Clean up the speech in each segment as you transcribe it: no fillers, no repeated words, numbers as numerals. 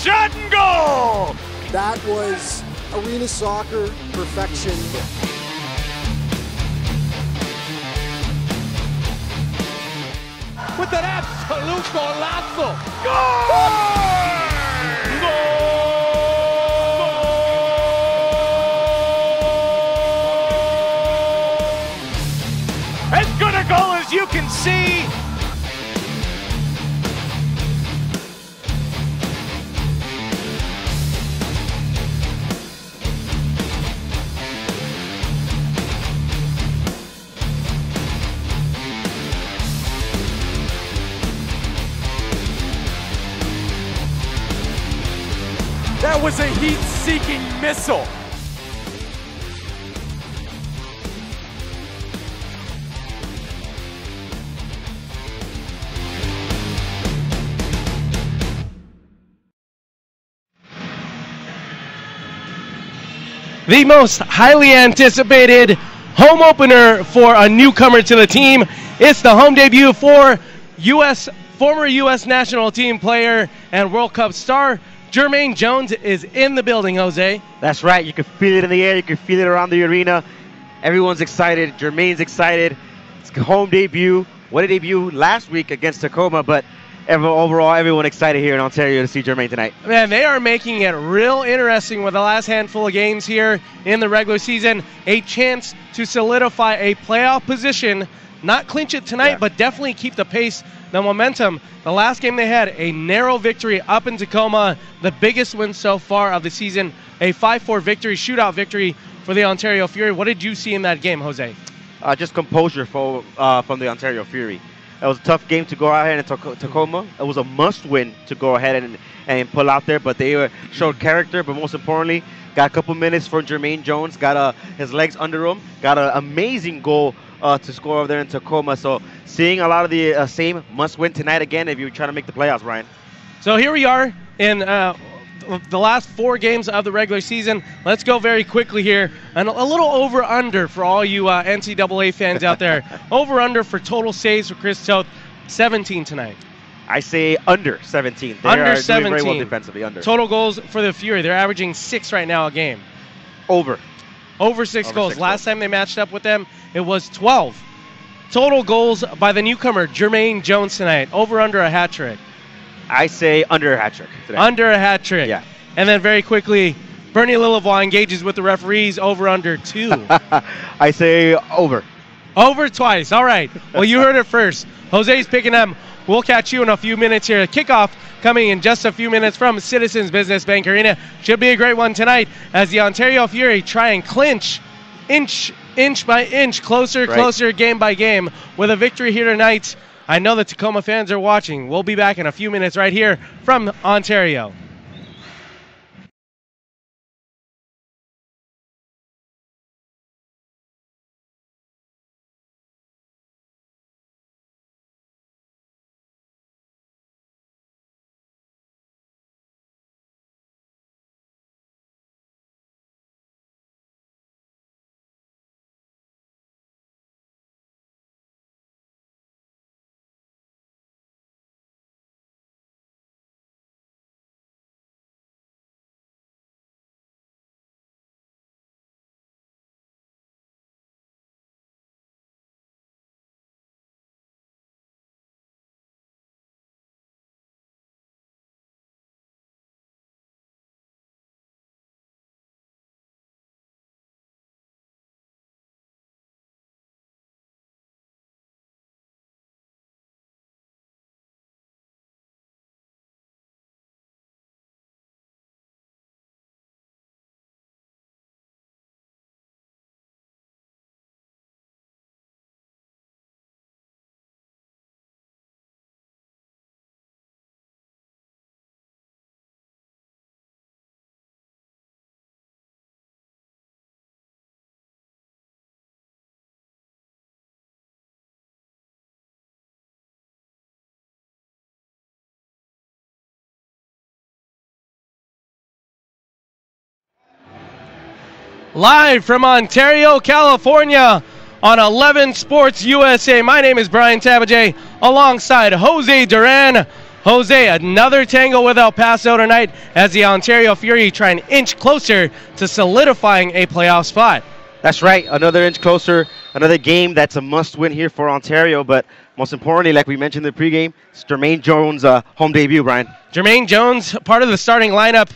shot and goal! That was arena soccer perfection. With an absolute golazo. As good a goal as you can see. That was a heat-seeking missile. The most highly anticipated home opener for a newcomer to the team. It's the home debut for former U.S. national team player and World Cup star Jermaine Jones is in the building, Jose. That's right. You can feel it in the air. You can feel it around the arena. Everyone's excited. Jermaine's excited. It's a home debut. What a debut last week against Tacoma, but overall, everyone excited here in Ontario to see Jermaine tonight. Man, they are making it real interesting with the last handful of games here in the regular season. A chance to solidify a playoff position. Not clinch it tonight, but definitely keep the pace, the momentum. The last game they had, a narrow victory up in Tacoma, the biggest win so far of the season, a 5-4 victory, shootout victory for the Ontario Fury. What did you see in that game, Jose? Just composure from the Ontario Fury. It was a tough game to go out ahead in Tacoma. It was a must-win to go ahead and pull out there, but they showed character, but most importantly, got a couple minutes for Jermaine Jones, got his legs under him, got an amazing goal to score over there in Tacoma. So seeing a lot of the same must-win tonight again if you're trying to make the playoffs, Ryan. So here we are in the last 4 games of the regular season. Let's go very quickly here. And a little over-under for all you NCAA fans out there. Over-under for total saves for Chris Toth, 17 tonight. I say under 17. They under are 17. Doing very well defensively. Under. Total goals for the Fury. They're averaging 6 right now a game. Over. Over 6 goals. Last time they matched up with them, it was 12. Total goals by the newcomer, Jermaine Jones, tonight. Over under a hat trick. I say under a hat trick today. Under a hat trick. Yeah. And then very quickly, Bernie Lillivois engages with the referees. Over under 2. I say over. Over twice. All right. Well, you heard it first. Jose's picking them. We'll catch you in a few minutes here. Kickoff coming in just a few minutes from Citizens Business Bank Arena. Should be a great one tonight as the Ontario Fury try and clinch inch by inch, closer, game by game with a victory here tonight. I know the Tacoma fans are watching. We'll be back in a few minutes right here from Ontario. Live from Ontario, California on 11 Sports USA. My name is Brian Tabajay alongside Jose Duran. Jose, another tangle with El Paso tonight as the Ontario Fury try an inch closer to solidifying a playoff spot. That's right. Another inch closer. Another game that's a must-win here for Ontario. But most importantly, like we mentioned in the pregame, it's Jermaine Jones' home debut, Brian. Jermaine Jones, part of the starting lineup,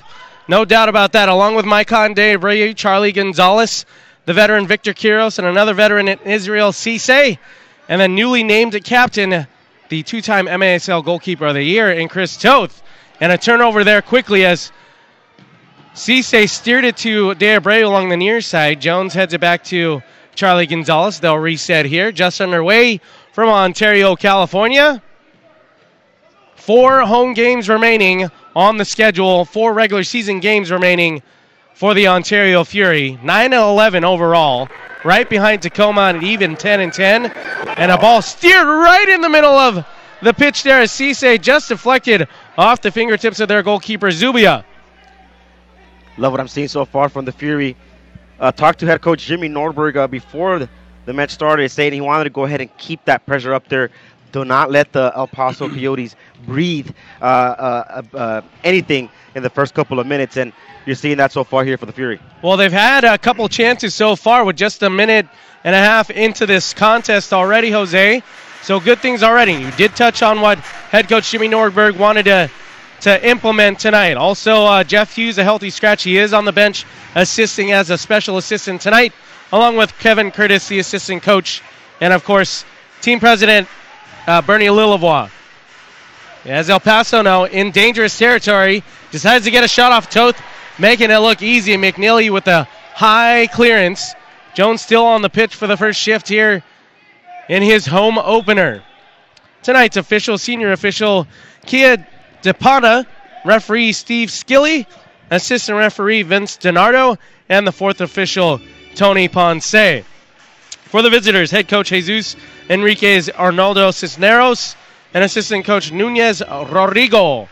no doubt about that, along with Maikon De, Charlie Gonzalez, the veteran Victor Kiros, and another veteran in Israel Cisse, and then newly named captain, the two-time MASL goalkeeper of the year in Chris Toth. And a turnover there quickly as Cisse steered it to De Abreu along the near side. Jones heads it back to Charlie Gonzalez. They'll reset here. Just underway from Ontario, California. 4 home games remaining on the schedule. 4 regular season games remaining for the Ontario Fury. 9-11 overall. Right behind Tacoma at even 10-10. And a ball steered right in the middle of the pitch there as Cisse just deflected off the fingertips of their goalkeeper, Zubia. Love what I'm seeing so far from the Fury. Talked to head coach Jimmy Nordberg before the match started, saying he wanted to go ahead and keep that pressure up there. Do not let the El Paso Coyotes breathe anything in the first couple of minutes, and you're seeing that so far here for the Fury. Well, they've had a couple chances so far with just a minute and a half into this contest already, Jose. So good things already. You did touch on what head coach Jimmy Nordberg wanted to implement tonight. Also, Jeff Hughes, a healthy scratch. He is on the bench assisting as a special assistant tonight, along with Kevin Curtis, the assistant coach, and, of course, team president Bernie Lillevoix. As El Paso now in dangerous territory, decides to get a shot off Toth, making it look easy. McNeely with a high clearance. Jones still on the pitch for the first shift here in his home opener. Tonight's official, senior official, Kia DePata, referee Steve Skilly, assistant referee Vince DiNardo, and the fourth official, Tony Ponce. For the visitors, head coach Jesus Enriquez Arnoldo Cisneros, and assistant coach Nunez Rodrigo.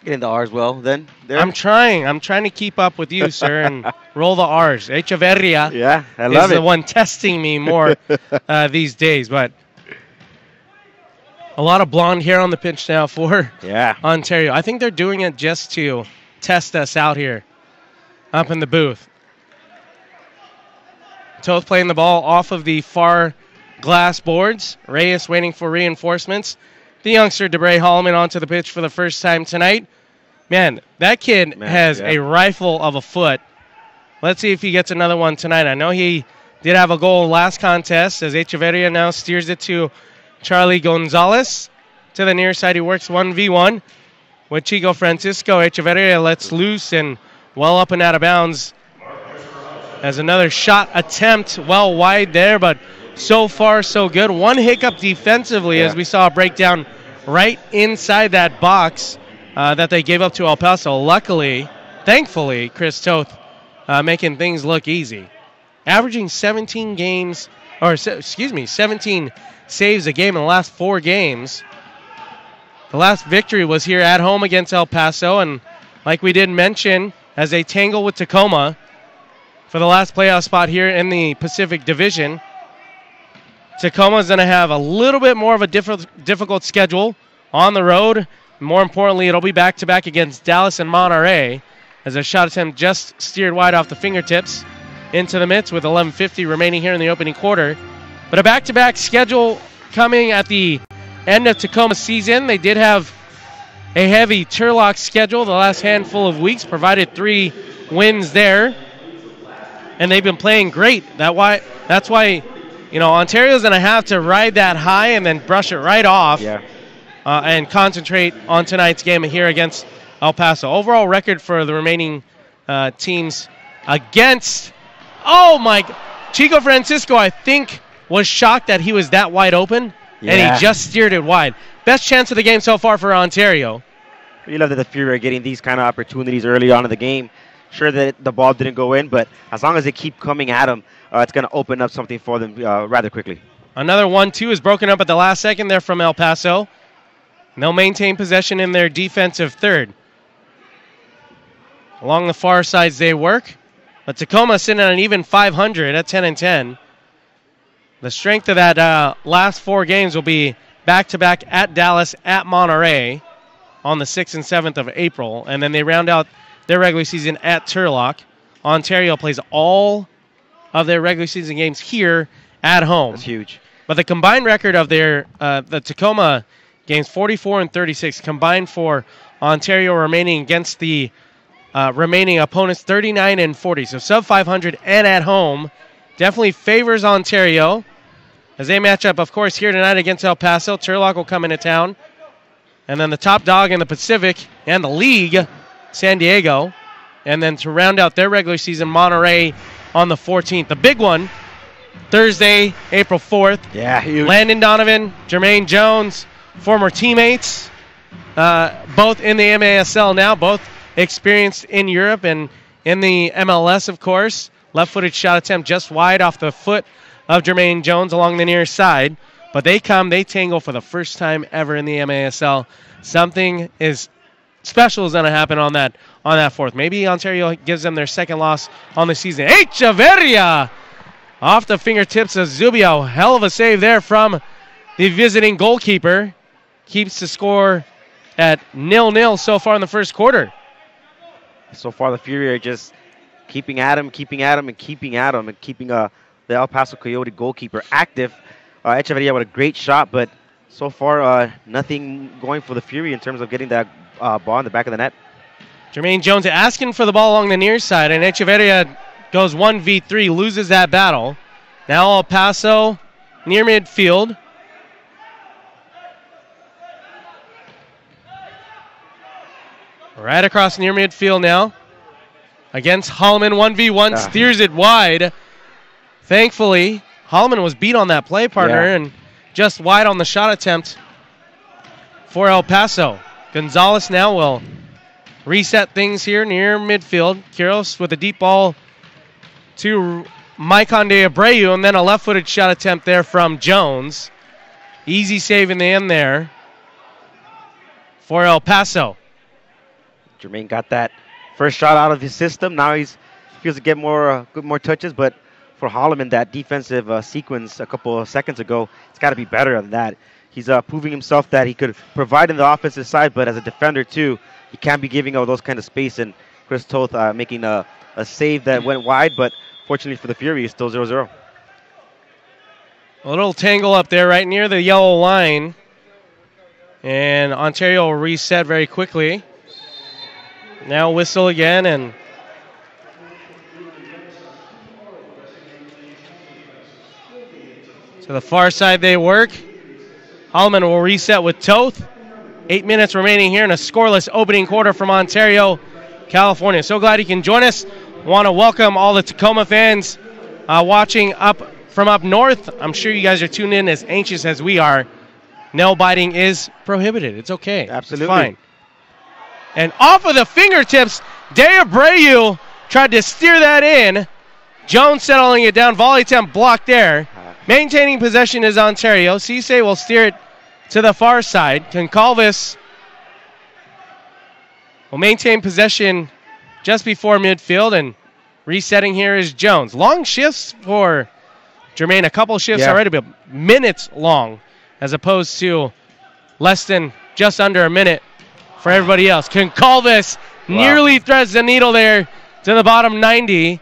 Getting the R's well, then. There. I'm trying to keep up with you, sir, and roll the R's. Echeverria yeah, I love is it. the one testing me more these days, but a lot of blonde hair on the pitch now for Ontario. I think they're doing it just to test us out here up in the booth. Toth playing the ball off of the far glass boards. Reyes waiting for reinforcements. The youngster, Debray Holloman, onto the pitch for the first time tonight. Man, that kid has a rifle of a foot. Let's see if he gets another one tonight. I know he did have a goal last contest as Echeverria now steers it to Charlie Gonzalez. To the near side, he works 1v1 with Chico Francisco. Echeverria lets loose and well up and out of bounds. As another shot attempt, well wide there, but so far so good. One hiccup defensively as we saw a breakdown right inside that box that they gave up to El Paso. Luckily, thankfully, Chris Toth making things look easy. Averaging 17 saves a game in the last 4 games. The last victory was here at home against El Paso, and like we did mention, as they tangle with Tacoma for the last playoff spot here in the Pacific Division. Tacoma's going to have a little bit more of a difficult schedule on the road. More importantly, it'll be back-to-back against Dallas and Monterey as a shot attempt just steered wide off the fingertips into the mitts with 11:50 remaining here in the opening quarter. But a back-to-back schedule coming at the end of Tacoma season. They did have a heavy Turlock schedule the last handful of weeks, provided 3 wins there. And they've been playing great. That's why, Ontario's going to have to ride that high and then brush it right off and concentrate on tonight's game here against El Paso. Overall record for the remaining teams against, Chico Francisco, I think, was shocked that he was that wide open, and he just steered it wide. Best chance of the game so far for Ontario. You love that the Fury are getting these kind of opportunities early on in the game. Sure that the ball didn't go in, but as long as they keep coming at them, it's going to open up something for them rather quickly. Another 1-2 is broken up at the last second there from El Paso. And they'll maintain possession in their defensive third. Along the far sides they work, but Tacoma sitting at an even 500 at 10-10. The strength of that last 4 games will be back-to-back at Dallas, at Monterey on the 6th and 7th of April. And then they round out their regular season at Turlock. Ontario plays all of their regular season games here at home. That's huge. But the combined record of their the Tacoma games, 44-36, combined for Ontario remaining against the remaining opponents, 39-40. So sub 500 and at home definitely favors Ontario as they match up, of course, here tonight against El Paso. Turlock will come into town. And then the top dog in the Pacific and the league, San Diego. And then to round out their regular season, Monterey on the 14th. The big one, Thursday, April 4th. Yeah, huge. Landon Donovan, Jermaine Jones, former teammates, both in the MASL now, both experienced in Europe and in the MLS, of course. Left-footed shot attempt just wide off the foot of Jermaine Jones along the near side. But they tangle for the first time ever in the MASL. Something special is going to happen on that fourth. Maybe Ontario gives them their second loss on the season. Echeverria off the fingertips of Zubio. Hell of a save there from the visiting goalkeeper. Keeps the score at 0-0 so far in the first quarter. So far, the Fury are just keeping at him, and keeping the El Paso Coyote goalkeeper active. Echeverria with a great shot, but so far nothing going for the Fury in terms of getting that ball in the back of the net. Jermaine Jones asking for the ball along the near side, and Echeverria goes 1v3, loses that battle. Now El Paso near midfield. Right across near midfield now. Against Holloman, 1v1, steers it wide. Thankfully, Holloman was beat on that play, partner, and just wide on the shot attempt for El Paso. Gonzalez now will reset things here near midfield. Quiros with a deep ball to Maicon de Abreu, and then a left-footed shot attempt there from Jones. Easy save in the end there for El Paso. Jermaine got that first shot out of his system. Now he feels to get more touches, but for Holloman, that defensive sequence a couple of seconds ago, it's got to be better than that. He's proving himself that he could provide in the offensive side, but as a defender too, he can't be giving out those kind of space. And Chris Toth making a save that went wide, but fortunately for the Fury, it's still 0-0. A little tangle up there right near the yellow line. And Ontario will reset very quickly. Now whistle again, and to the far side they work. Holloman will reset with Toth. 8 minutes remaining here in a scoreless opening quarter from Ontario, California. So glad you can join us. Want to welcome all the Tacoma fans watching from up north. I'm sure you guys are tuned in as anxious as we are. Nail biting is prohibited. It's okay. Absolutely. It's fine. And off of the fingertips, De Abreu tried to steer that in. Jones settling it down. Volley attempt blocked there. Maintaining possession is Ontario. Cisse will steer it to the far side. Concalves will maintain possession just before midfield. And resetting here is Jones. Long shifts for Jermaine. A couple shifts already, but minutes long as opposed to less than just under a minute for everybody else. Concalves nearly threads the needle there to the bottom 90.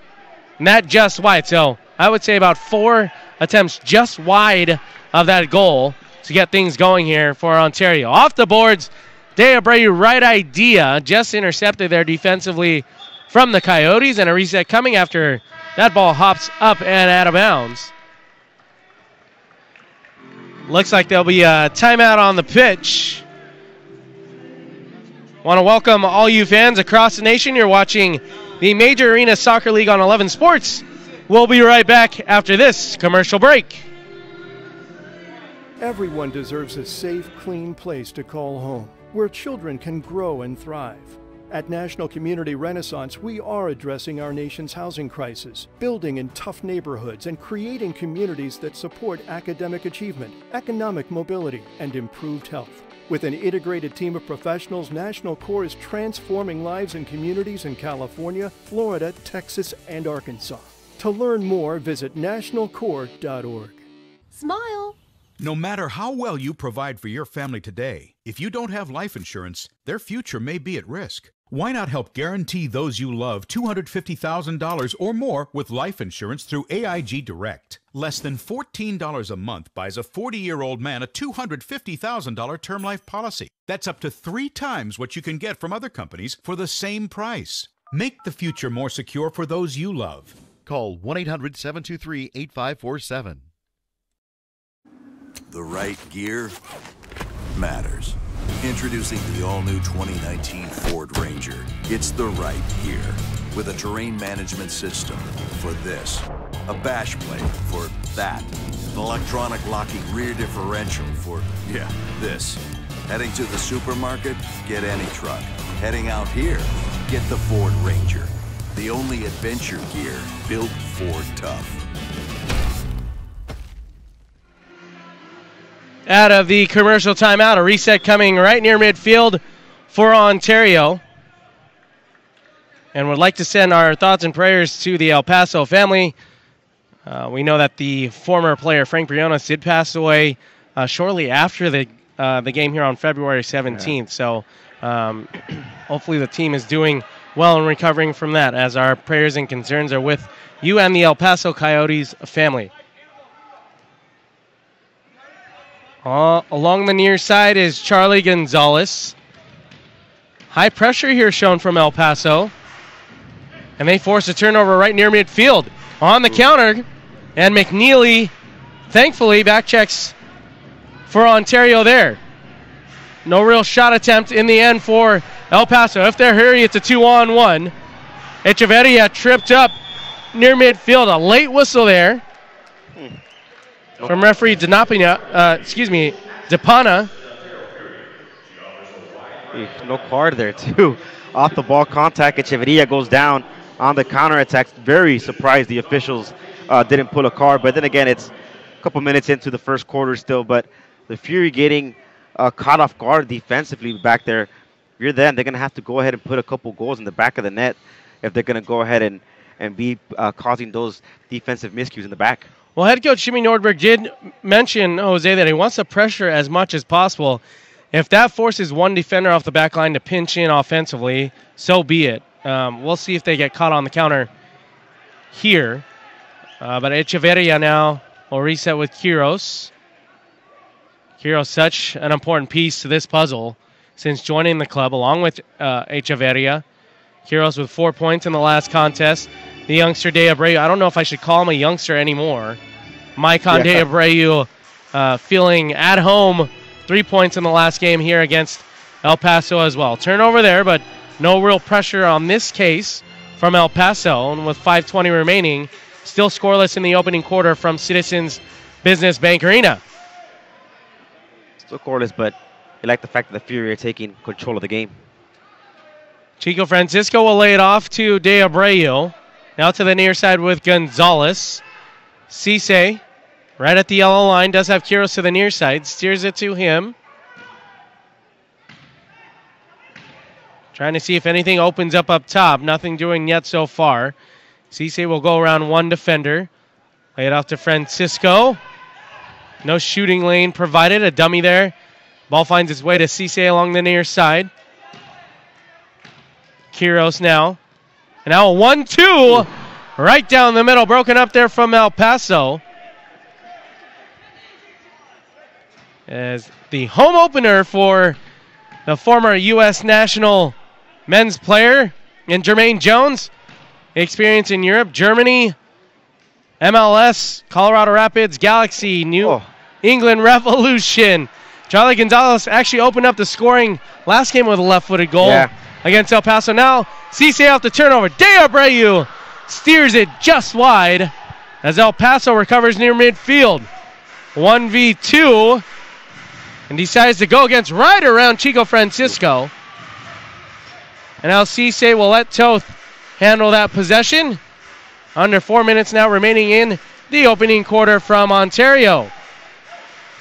And that just wide. So I would say about 4 attempts just wide of that goal to get things going here for Ontario. Off the boards, De Abreu, right idea. Just intercepted there defensively from the Coyotes. And a reset coming after that ball hops up and out of bounds. Looks like there'll be a timeout on the pitch. Want to welcome all you fans across the nation. You're watching the Major Arena Soccer League on 11 Sports. We'll be right back after this commercial break. Everyone deserves a safe, clean place to call home, where children can grow and thrive. At National Community Renaissance, we are addressing our nation's housing crisis, building in tough neighborhoods and creating communities that support academic achievement, economic mobility, and improved health. With an integrated team of professionals, National Core is transforming lives and communities in California, Florida, Texas, and Arkansas. To learn more, visit nationalcore.org. Smile. No matter how well you provide for your family today, if you don't have life insurance, their future may be at risk. Why not help guarantee those you love $250,000 or more with life insurance through AIG Direct? Less than $14 a month buys a 40-year-old man a $250,000 term life policy. That's up to 3 times what you can get from other companies for the same price. Make the future more secure for those you love. Call 1-800-723-8547. The right gear matters. Introducing the all-new 2019 Ford Ranger. It's the right gear with a terrain management system for this, a bash plate for that, an electronic locking rear differential for, this. Heading to the supermarket? Get any truck. Heading out here? Get the Ford Ranger. The only adventure gear built Ford tough. Out of the commercial timeout, a reset coming right near midfield for Ontario. And would like to send our thoughts and prayers to the El Paso family. We know that the former player Frank Briones did pass away shortly after the game here on February 17th. Yeah. So hopefully the team is doing well and recovering from that, as our prayers and concerns are with you and the El Paso Coyotes family. Along the near side is Charlie Gonzalez. High pressure here shown from El Paso. And they force a turnover right near midfield. On the counter. And McNeely, thankfully, back checks for Ontario there. No real shot attempt in the end for El Paso. If they're hurry, it's a 2-on-1. Echeverria tripped up near midfield. A late whistle there from referee Depana. No card there, too. Off the ball contact, Echeverria goes down on the counterattack. Very surprised the officials didn't pull a card. But then again, it's a couple minutes into the first quarter still. But the Fury getting caught off guard defensively back there. If you're them, they're going to have to go ahead and put a couple goals in the back of the net if they're going to go ahead and be causing those defensive miscues in the back. Well, head coach Jimmy Nordberg did mention, Jose, that he wants to pressure as much as possible. If that forces one defender off the back line to pinch in offensively, so be it. We'll see if they get caught on the counter here. But Echeverria now will reset with Quiros. Quiros, such an important piece to this puzzle since joining the club, along with Echeverria. Quiros with 4 points in the last contest. The youngster De Abreu, I don't know if I should call him a youngster anymore. Maicon De Abreu feeling at home. 3 points in the last game here against El Paso as well. Turnover there, but no real pressure on this case from El Paso. And with 5:20 remaining, still scoreless in the opening quarter from Citizens Business Bank Arena. Still scoreless, but I like the fact that the Fury are taking control of the game. Chico Francisco will lay it off to De Abreu. Now to the near side with Gonzalez. Cisse, right at the yellow line, does have Quiros to the near side. Steers it to him. Trying to see if anything opens up top. Nothing doing yet so far. Cisse will go around one defender. Lay it off to Francisco. No shooting lane provided. A dummy there. Ball finds its way to Cisse along the near side. Quiros now. And now a 1-2 right down the middle. Broken up there from El Paso. As the home opener for the former U.S. national men's player in Jermaine Jones. Experience in Europe, Germany, MLS, Colorado Rapids, Galaxy, New England Revolution. Charlie Gonzalez actually opened up the scoring last game with a left-footed goal against El Paso. Now, Cisse off the turnover. De Abreu steers it just wide as El Paso recovers near midfield. 1v2 and decides to go against right around Chico Francisco. And now Cisse will let Toth handle that possession. Under 4 minutes now remaining in the opening quarter from Ontario.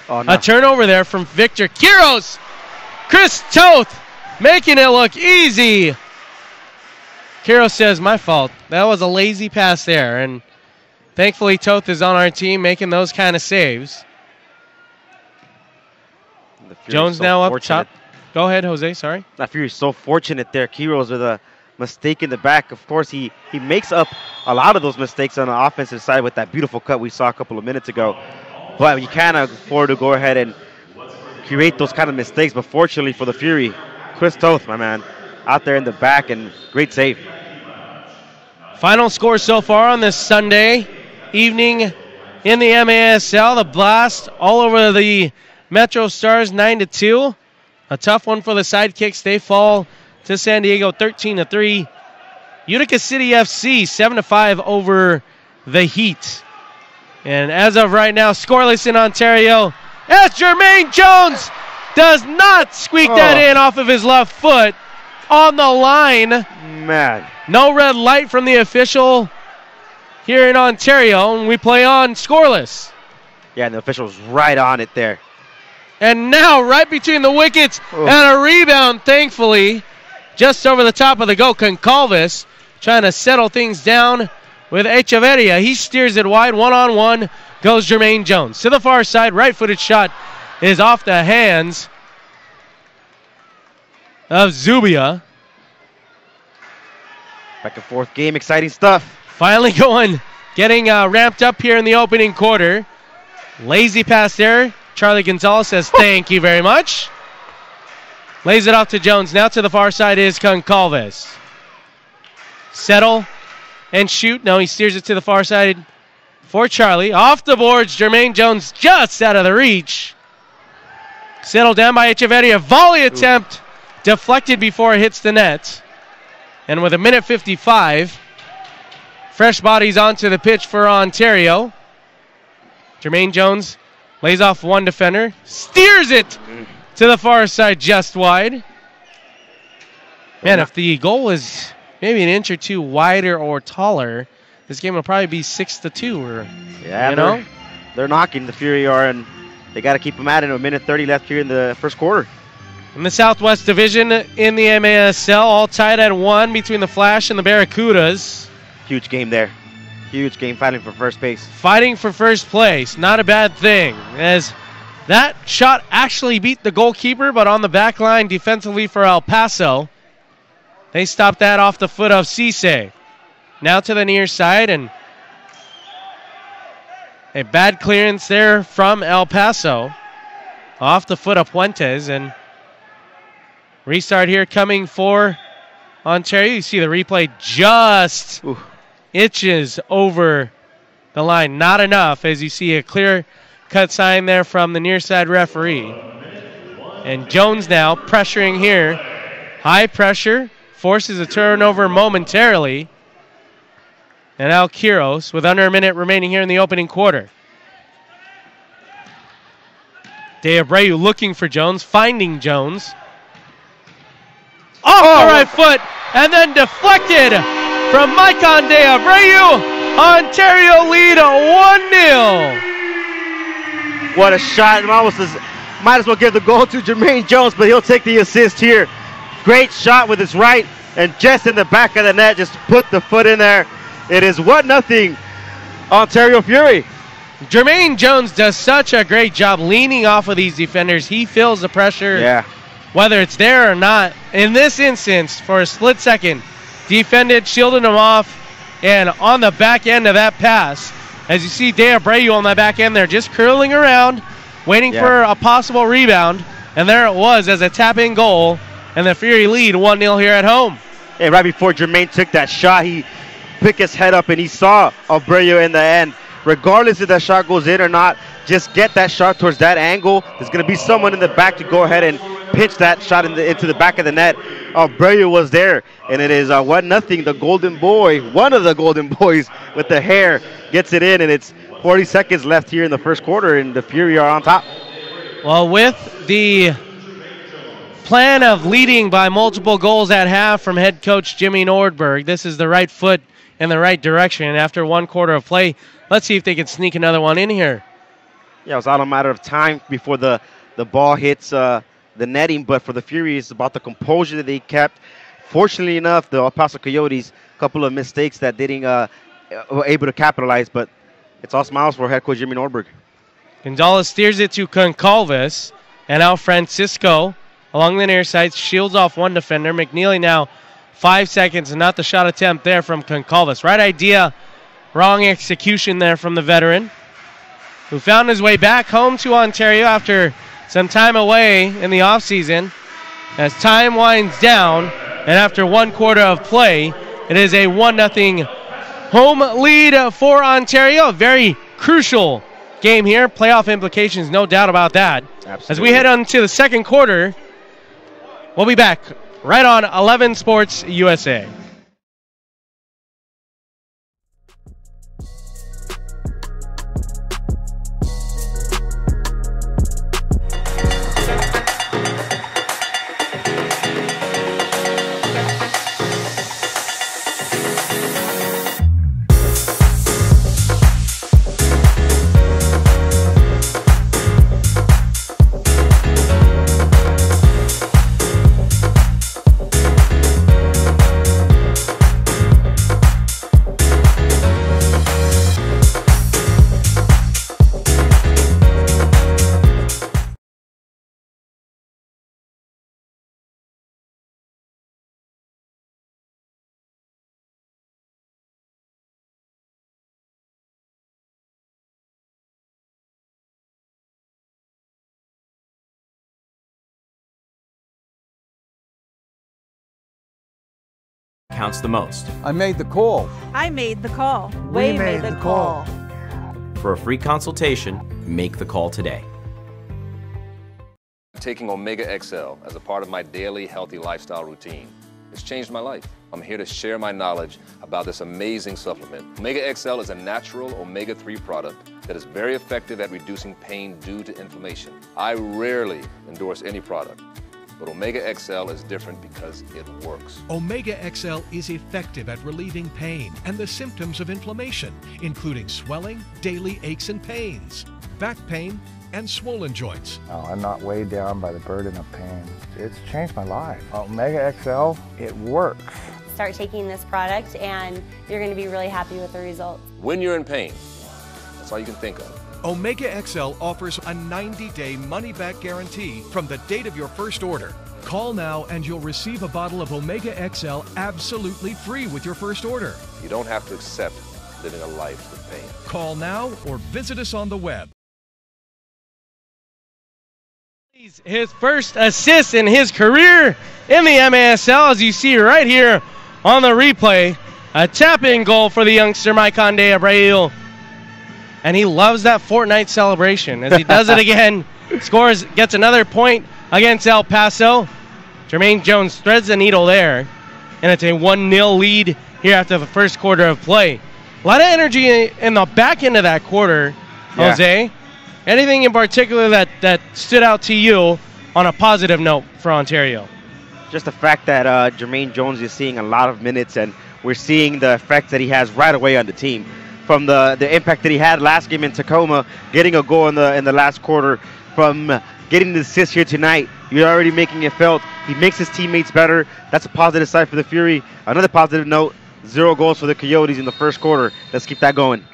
A turnover there from Victor Quiros. Chris Toth making it look easy. Quiros says, my fault. That was a lazy pass there. And thankfully Toth is on our team making those kind of saves. Jones now up top. Go ahead, Jose. Sorry. That Fury's so fortunate there. Quiros with a mistake in the back. Of course, he makes up a lot of those mistakes on the offensive side with that beautiful cut we saw a couple of minutes ago. But you can't afford to go ahead and create those kind of mistakes. But fortunately for the Fury, Chris Toth, my man, out there in the back, and great save. Final score so far on this Sunday evening in the MASL. The Blast all over the Metro Stars 9-2. A tough one for the Sidekicks. They fall to San Diego 13-3. Utica City FC 7-5 over the Heat. And as of right now, scoreless in Ontario as Jermaine Jones does not squeak that in off of his left foot on the line. Man. No red light from the official here in Ontario, and we play on scoreless. Yeah, and the official's right on it there. And now right between the wickets and a rebound, thankfully, just over the top of the goal. Concalves trying to settle things down with Echeverria. He steers it wide. One-on-one goes Jermaine Jones. To the far side, right-footed shot is off the hands of Zubia. Back and forth game, exciting stuff. Finally going, getting ramped up here in the opening quarter. Lazy pass there. Charlie Gonzalez says thank you very much. Lays it off to Jones. Now to the far side is Concalves. Settle and shoot. No, he steers it to the far side for Charlie. Off the boards, Jermaine Jones just out of the reach. Settled down by Echeverria. Volley attempt deflected before it hits the net. And with 1:55, fresh bodies onto the pitch for Ontario. Jermaine Jones lays off one defender, steers it to the far side just wide. Man, if the goal is maybe an inch or two wider or taller, this game will probably be 6-2. Or, yeah, they're knocking the Fury are, and they got to keep them at it. 1:30 left here in the first quarter. In the Southwest Division in the MASL, all tied at 1 between the Flash and the Barracudas. Huge game there. Huge game, fighting for first base. Fighting for first place, not a bad thing, as that shot actually beat the goalkeeper, but on the back line defensively for El Paso. They stopped that off the foot of Cisse. Now to the near side, and a bad clearance there from El Paso. Off the foot of Puentes, and restart here coming for Ontario. You see the replay just itches over the line. Not enough, as you see a clear cut sign there from the near side referee. And Jones now pressuring here. High pressure, forces a turnover momentarily. And now Quiros with under a minute remaining here in the opening quarter. De Abreu looking for Jones, finding Jones. Off the right foot, and then deflected from Maicon De Abreu. Ontario lead 1-0. What a shot. Might as well give the goal to Jermaine Jones, but he'll take the assist here. Great shot with his right, and just in the back of the net, just put the foot in there. It is 1-0 Ontario Fury. Jermaine Jones does such a great job leaning off of these defenders. He feels the pressure. Yeah. Whether it's there or not. In this instance, for a split second, defended, shielded him off, and on the back end of that pass, as you see De Abreu on the back end there, just curling around, waiting for a possible rebound, and there it was as a tap-in goal, and the Fury lead 1-0 here at home. Hey, right before Jermaine took that shot, he picked his head up and he saw Abreu in the end. Regardless if that shot goes in or not, just get that shot towards that angle. There's going to be someone in the back to go ahead and pitch that shot into the back of the net. Abreu was there, and it is 1-0. The Golden Boy, one of the Golden Boys with the hair, gets it in, and it's 40 seconds left here in the first quarter, and the Fury are on top. Well, with the plan of leading by multiple goals at half from head coach Jimmy Nordberg, this is the right foot in the right direction. After one quarter of play, let's see if they can sneak another one in here. Yeah, it was all a matter of time before the ball hits the netting, but for the Fury, it's about the composure that they kept. Fortunately enough, the El Paso Coyotes, a couple of mistakes that didn't were able to capitalize, but it's all smiles for head coach Jimmy Nordberg. Gonzalez steers it to Concalves. And now Francisco along the near side shields off one defender. McNeely now 5 seconds, and not the shot attempt there from Concalves. Right idea, wrong execution there from the veteran, who found his way back home to Ontario after some time away in the offseason. As time winds down, and after 1 quarter of play, it is a 1-0 home lead for Ontario. A very crucial game here. Playoff implications, no doubt about that. Absolutely. As we head on to the second quarter, we'll be back right on 11 Sports USA. Counts the most. I made the call. I made the call. We made the call. For a free consultation, make the call today. Taking Omega XL as a part of my daily healthy lifestyle routine. It's changed my life. I'm here to share my knowledge about this amazing supplement. Omega XL is a natural omega-3 product that is very effective at reducing pain due to inflammation. I rarely endorse any product, but Omega XL is different because it works. Omega XL is effective at relieving pain and the symptoms of inflammation, including swelling, daily aches and pains, back pain, and swollen joints. I'm not weighed down by the burden of pain. It's changed my life. Omega XL, it works. Start taking this product and you're going to be really happy with the results. When you're in pain, that's all you can think of. Omega XL offers a 90-day money-back guarantee from the date of your first order. Call now and you'll receive a bottle of Omega XL absolutely free with your first order. You don't have to accept living a life with pain. Call now or visit us on the web. His first assist in his career in the MASL, as you see right here on the replay. A tap-in goal for the youngster, Maikonde Abreu. And he loves that Fortnite celebration as he does it again. Scores, gets another point against El Paso. Jermaine Jones threads the needle there. And it's a 1-0 lead here after the first quarter of play. A lot of energy in the back end of that quarter, Jose. Anything in particular that stood out to you on a positive note for Ontario? Just the fact that Jermaine Jones is seeing a lot of minutes, and we're seeing the effect that he has right away on the team. From the impact that he had last game in Tacoma, getting a goal in the last quarter, from getting the assist here tonight, you're already making it felt. He makes his teammates better. That's a positive side for the Fury. Another positive note, 0 goals for the Coyotes in the first quarter. Let's keep that going.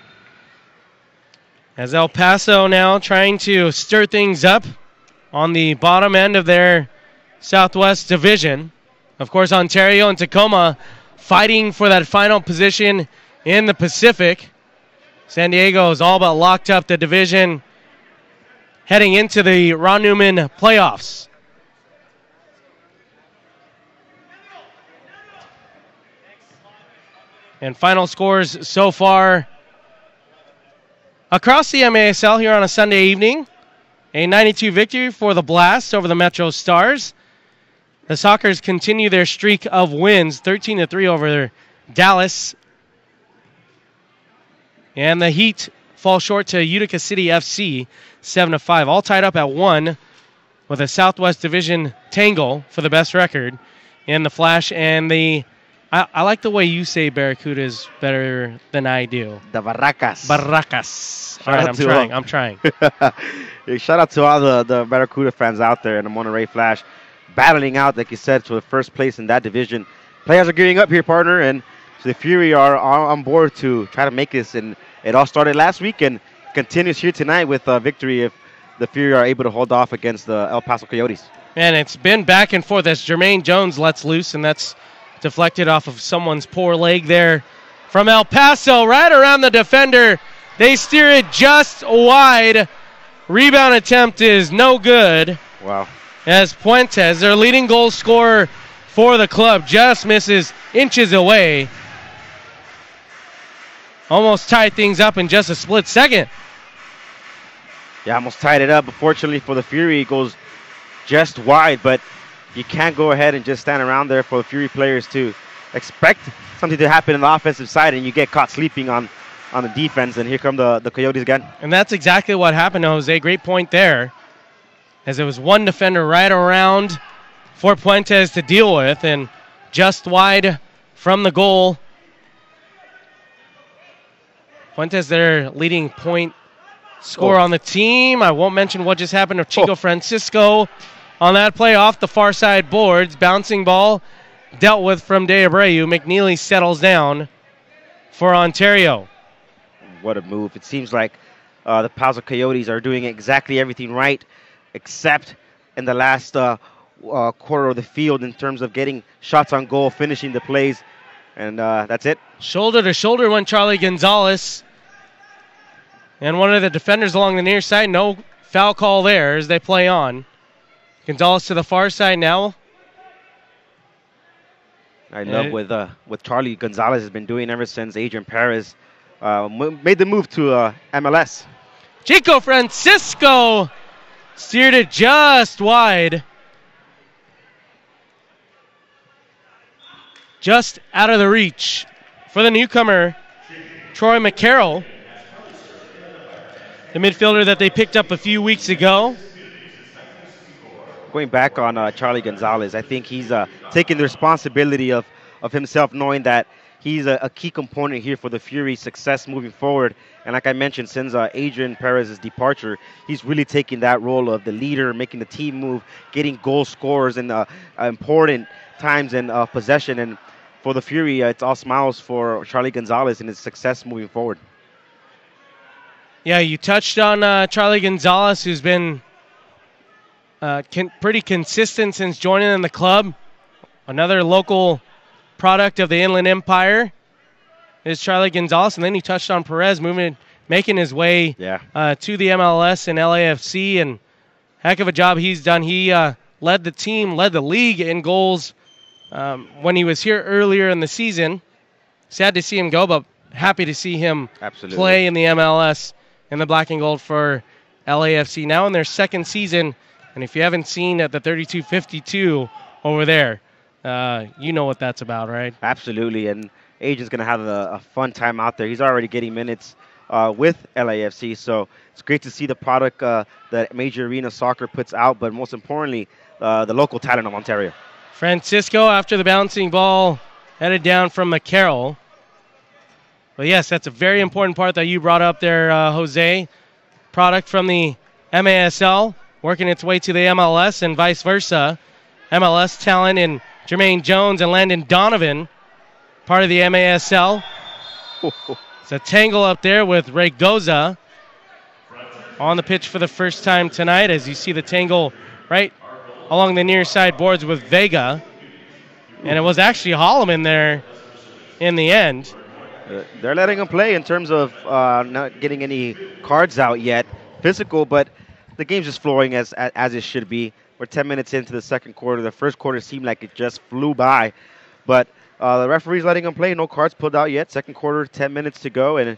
As El Paso now trying to stir things up on the bottom end of their Southwest Division. Of course, Ontario and Tacoma fighting for that final position in the Pacific. San Diego is all but locked up the division heading into the Ron Newman playoffs. And final scores so far across the MASL here on a Sunday evening. A 92 victory for the Blast over the Metro Stars. The Sockers continue their streak of wins, 13-3 over Dallas. And the Heat fall short to Utica City FC, 7-5. All tied up at 1 with a Southwest Division tangle for the best record in the Flash. And I like the way you say Barracudas better than I do. The Barracas. Barracas. All right, I'm trying. Shout out to all the Barracuda fans out there in the Monterey Flash, battling out, like you said, to the first place in that division. Players are gearing up here, partner, and so the Fury are on board to try to make this. And it all started last week and continues here tonight with a victory the Fury are able to hold off against the El Paso Coyotes. And it's been back and forth as Jermaine Jones lets loose, and that's deflected off of someone's poor leg there from El Paso, right around the defender. They steer it just wide. Rebound attempt is no good. Wow. As Puentes, their leading goal scorer for the club, just misses inches away. Almost tied things up in just a split second. Yeah, almost tied it up. Fortunately for the Fury, it goes just wide, but you can't go ahead and just stand around there for the Fury players to expect something to happen on the offensive side, and you get caught sleeping on the defense, and here come the Coyotes again. And that's exactly what happened, Jose. Great point there, as it was one defender right around for Puentes to deal with, and just wide from the goal. Puentes, their leading point scorer on the team. I won't mention what just happened to Chico Francisco on that play off the far side boards. Bouncing ball dealt with from De Abreu. McNeely settles down for Ontario. What a move. It seems like the Paso Coyotes are doing exactly everything right, except in the last quarter of the field in terms of getting shots on goal, finishing the plays, and that's it. Shoulder to shoulder went Charlie Gonzalez. And one of the defenders along the near side, no foul call there as they play on. Gonzalez to the far side now. I love what Charlie Gonzalez has been doing ever since Adrian Perez made the move to MLS. Chico Francisco steered it just wide. Just out of the reach for the newcomer, Troy McCarroll, the midfielder that they picked up a few weeks ago. Going back on Charlie Gonzalez, I think he's taking the responsibility of himself, knowing that he's a key component here for the Fury's success moving forward. And like I mentioned, since Adrian Perez's departure, he's really taking that role of the leader, making the team move, getting goal scorers in important times in possession. And for the Fury, it's all smiles for Charlie Gonzalez and his success moving forward. Yeah, you touched on Charlie Gonzalez, who's been pretty consistent since joining in the club. Another local product of the Inland Empire is Charlie Gonzalez. And then you touched on Perez making his way to the MLS and LAFC. And heck of a job he's done. He led the team, led the league in goals when he was here earlier in the season. Sad to see him go, but happy to see him play in the MLS in the black and gold for LAFC. Now in their second season, and if you haven't seen at the 3252 over there, you know what that's about, right? Absolutely, and Adrian's going to have a fun time out there. He's already getting minutes with LAFC, so it's great to see the product that Major Arena Soccer puts out, but most importantly, the local talent of Ontario. Francisco, after the bouncing ball, headed down from McCarroll. But yes, that's a very important part that you brought up there, Jose. Product from the MASL, working its way to the MLS and vice versa. MLS talent in Jermaine Jones and Landon Donovan, part of the MASL. It's a tangle up there with Ray Goza on the pitch for the first time tonight, as you see the tangle right along the near side boards with Vega. And it was actually Holloman there in the end. They're letting him play in terms of not getting any cards out yet. Physical, but the game's just flowing as it should be. We're 10 minutes into the second quarter. The first quarter seemed like it just flew by. But the referee's letting him play. No cards pulled out yet. Second quarter, 10 minutes to go. And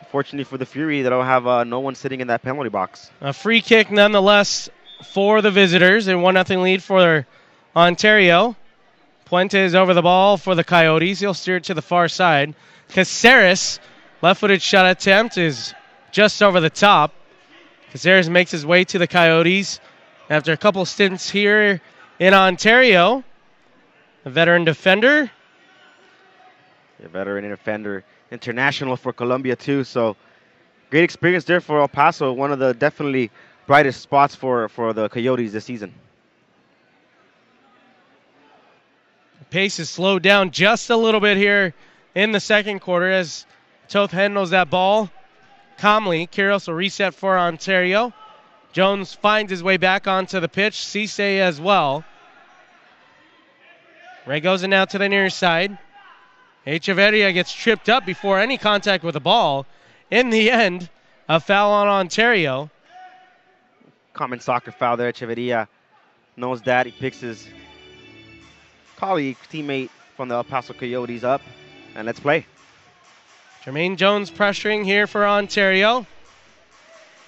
fortunately for the Fury, they don't have no one sitting in that penalty box. A free kick nonetheless for the visitors. And 1-0 lead for Ontario. Puentes over the ball for the Coyotes. He'll steer it to the far side. Caceres, left-footed shot attempt is just over the top. Caceres makes his way to the Coyotes after a couple stints here in Ontario. A veteran defender. A veteran defender. International for Colombia, too. So great experience there for El Paso. One of the definitely brightest spots for the Coyotes this season. The pace is slowed down just a little bit here in the second quarter as Toth handles that ball calmly. Kiros will reset for Ontario. Jones finds his way back onto the pitch. Cisse as well. Raygoza now to the near side. Echeverria gets tripped up before any contact with the ball. In the end, a foul on Ontario. Common soccer foul there. Echeverria knows that. He picks his colleague, teammate from the El Paso Coyotes up. And let's play. Jermaine Jones pressuring here for Ontario.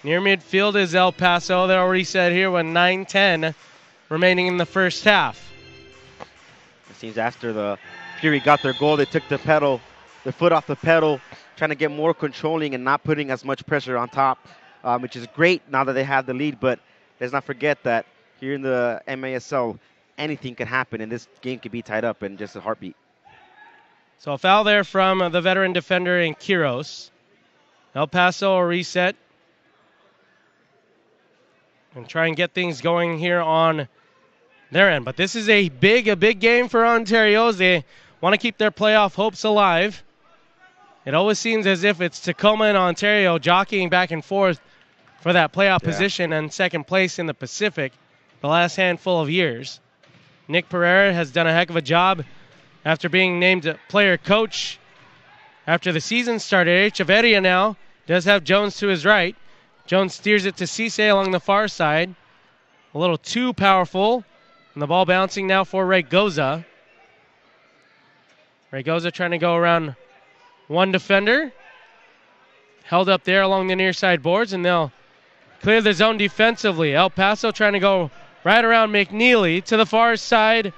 Near midfield is El Paso. They're already set here with 9:10 remaining in the first half. It seems after the Fury got their goal, they took their foot off the pedal, trying to get more controlling and not putting as much pressure on top, which is great now that they have the lead. But let's not forget that here in the MASL, anything can happen, and this game could be tied up in just a heartbeat. So a foul there from the veteran defender in Quiros. El Paso a reset. And try and get things going here on their end. But this is a big game for Ontario as they want to keep their playoff hopes alive. It always seems as if it's Tacoma and Ontario jockeying back and forth for that playoff position and second place in the Pacific the last handful of years. Nick Pereira has done a heck of a job after being named player coach after the season started. Echeverria now does have Jones to his right. Jones steers it to Cisse along the far side. A little too powerful. And the ball bouncing now for Raygoza. Raygoza trying to go around one defender. Held up there along the near side boards, and they'll clear the zone defensively. El Paso trying to go right around McNeely. To the far side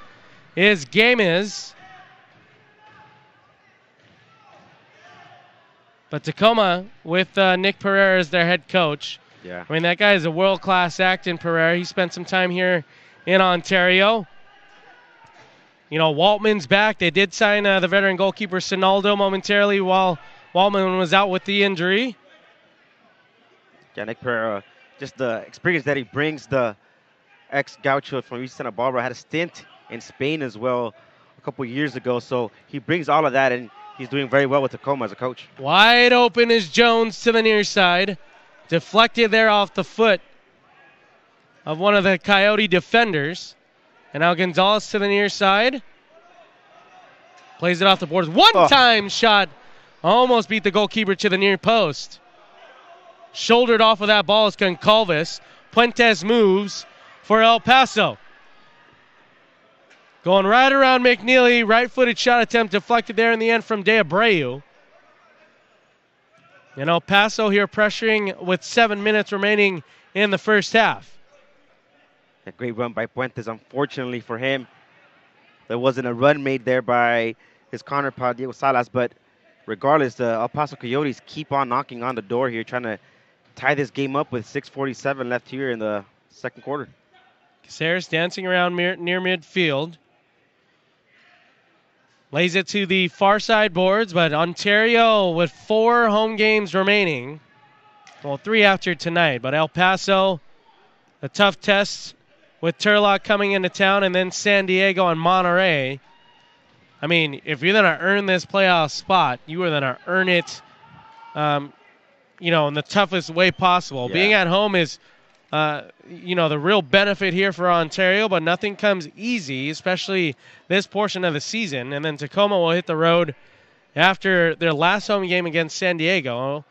is Gamez. But Tacoma with Nick Pereira as their head coach. Yeah. I mean, that guy is a world-class act in Pereira. He spent some time here in Ontario. You know, Waltman's back. They did sign the veteran goalkeeper Sinaldo momentarily while Waltman was out with the injury. Yeah, Nick Pereira, just the experience that he brings, the ex-Gaucho from East Santa Barbara, had a stint in Spain as well a couple years ago. So he brings all of that, and he's doing very well with Tacoma as a coach. Wide open is Jones to the near side. Deflected there off the foot of one of the Coyote defenders. And now Gonzalez to the near side. Plays it off the boards. One-time shot. Almost beat the goalkeeper to the near post. Shouldered off of that ball is Goncalves. Puentes moves for El Paso. Going right around McNeely. Right-footed shot attempt deflected there in the end from De Abreu. And El Paso here pressuring with 7 minutes remaining in the first half. A great run by Puentes. Unfortunately for him, there wasn't a run made there by his counterpart, Diego Salas. But regardless, the El Paso Coyotes keep on knocking on the door here, trying to tie this game up with 6:47 left here in the second quarter. Caceres dancing around near midfield. Lays it to the far side boards, but Ontario with 4 home games remaining. Well, 3 after tonight, but El Paso, a tough test with Turlock coming into town, and then San Diego and Monterey. I mean, if you're going to earn this playoff spot, you are going to earn it, in the toughest way possible. Yeah. Being at home is, the real benefit here for Ontario, but nothing comes easy, especially this portion of the season. And then Tacoma will hit the road after their last home game against San Diego.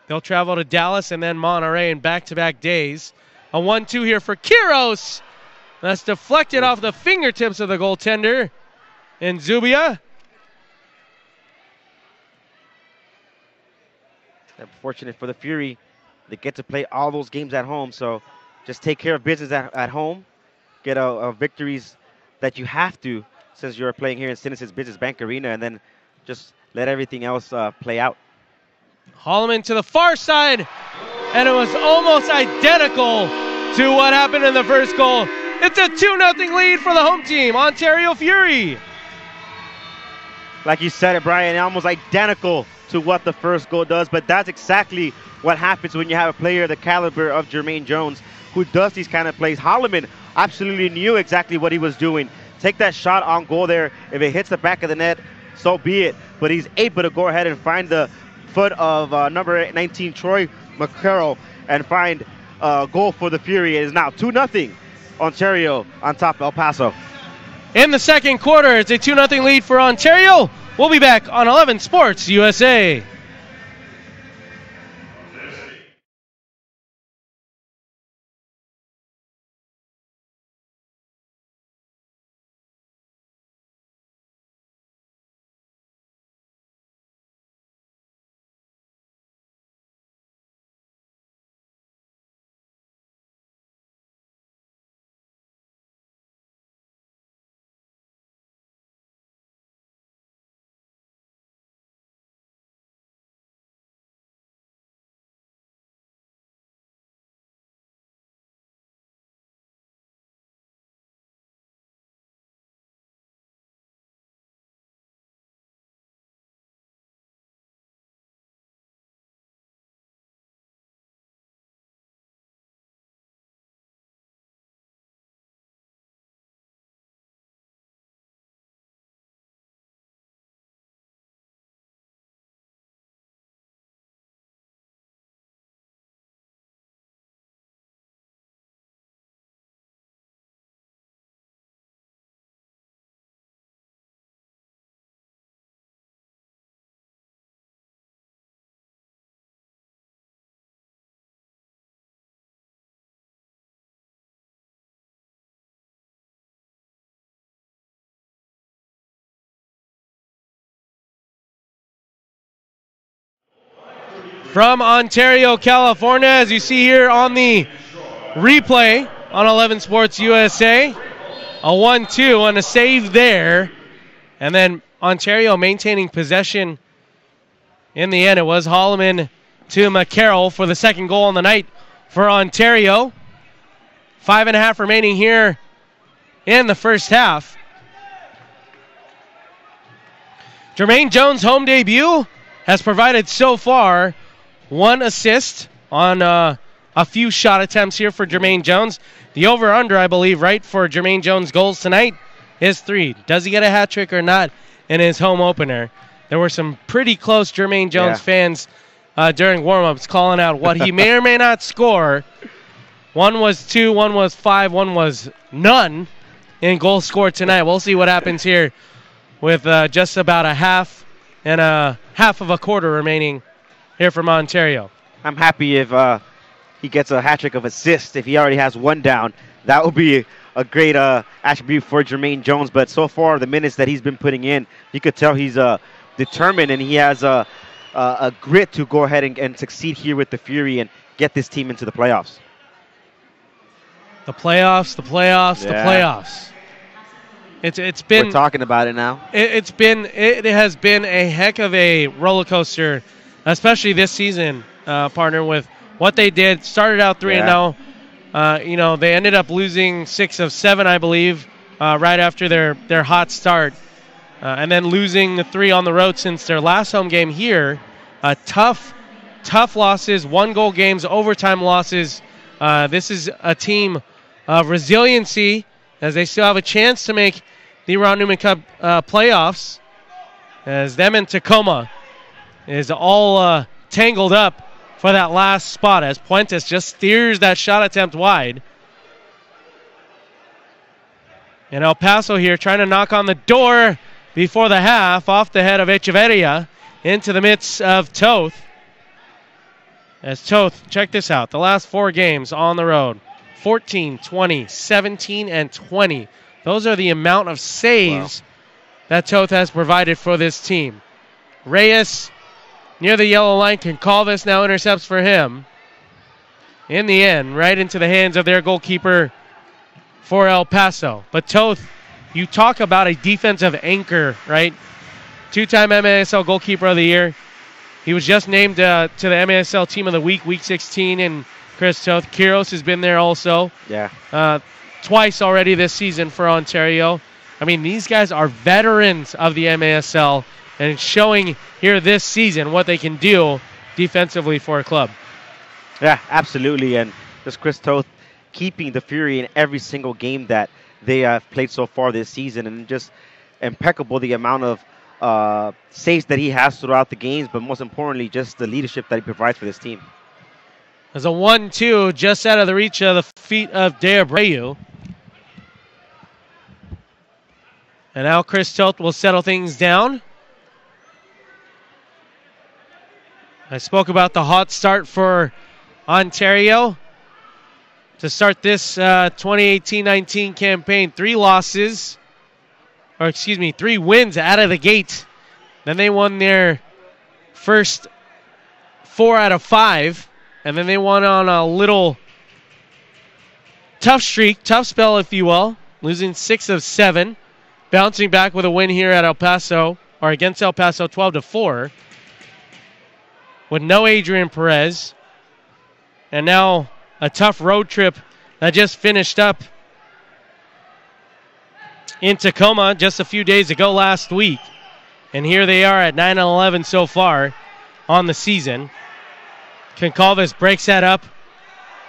They'll travel to Dallas and then Monterey in back-to-back days. A 1-2 here for Quiros. That's deflected off the fingertips of the goaltender in Zubia. Unfortunate for the Fury, they get to play all those games at home. So just take care of business at home. Get victories that you have to, since you're playing here in Citizens Business Bank Arena, and then just let everything else play out. Holloman to the far side, and it was almost identical to what happened in the first goal. It's a 2-0 lead for the home team, Ontario Fury. Like you said it, Brian, almost identical to what the first goal does, but that's exactly what happens when you have a player the caliber of Jermaine Jones who does these kind of plays. Holloman absolutely knew exactly what he was doing. Take that shot on goal there. If it hits the back of the net, so be it. But he's able to go ahead and find the foot of number 19, Troy McCarroll, and find goal for the Fury. It is now 2-0 Ontario on top of El Paso. In the second quarter, it's a 2-0 lead for Ontario. We'll be back on 11 Sports USA. From Ontario, California, as you see here on the replay on 11 Sports USA, a 1-2 and a save there. And then Ontario maintaining possession in the end. It was Holloman to McCarroll for the second goal on the night for Ontario. 5.5 remaining here in the first half. Jermaine Jones' home debut has provided so far 1 assist on a few shot attempts here for Jermaine Jones. The over-under, I believe, right, for Jermaine Jones' goals tonight is 3. Does he get a hat trick or not in his home opener? There were some pretty close Jermaine Jones fans during warm-ups calling out what he may or may not score. 1 was 2, 1 was 5, 1 was none in goals scored tonight. We'll see what happens here with just about a half and a half of a quarter remaining here from Ontario. I'm happy if he gets a hat trick of assists. If he already has 1 down, that would be a great attribute for Jermaine Jones. But so far, the minutes that he's been putting in, you could tell he's determined, and he has a grit to go ahead and succeed here with the Fury and get this team into the playoffs. The playoffs. It's been. We're talking about it now. It has been a heck of a roller coaster, especially this season, partner, with what they did. Started out 3-0. They ended up losing 6 of 7, I believe, right after their hot start, and then losing the 3 on the road since their last home game here. Tough losses, 1-goal games, overtime losses. This is a team of resiliency, as they still have a chance to make the Ron Newman Cup playoffs, as them and Tacoma is all tangled up for that last spot, as Puentes just steers that shot attempt wide. And El Paso here trying to knock on the door before the half, off the head of Echeverria into the midst of Toth. As Toth, check this out, the last 4 games on the road, 14, 20, 17, and 20. Those are the amount of saves that Toth has provided for this team. Reyes near the yellow line. Concalves now intercepts for him. In the end, right into the hands of their goalkeeper for El Paso. But Toth, you talk about a defensive anchor, right? 2-time MASL goalkeeper of the year. He was just named to the MASL Team of the Week, Week 16, and Chris Toth. Quiros has been there also. Yeah. Twice already this season for Ontario. I mean, these guys are veterans of the MASL and showing here this season what they can do defensively for a club. Yeah, absolutely. And just Chris Toth keeping the Fury in every single game that they have played so far this season, and just impeccable the amount of saves that he has throughout the games, but most importantly, just the leadership that he provides for this team. There's a 1-2 just out of the reach of the feet of De Abreu. And now Chris Toth will settle things down. I spoke about the hot start for Ontario to start this 2018-19 campaign. 3 wins out of the gate. Then they won their first 4 out of 5. And then they won on a little tough streak, tough spell, if you will, losing 6 of 7, bouncing back with a win here at El Paso, or against El Paso, 12-4, with no Adrian Perez. And now a tough road trip that just finished up in Tacoma just a few days ago last week. And here they are at 9-11 so far on the season. Concalves breaks that up.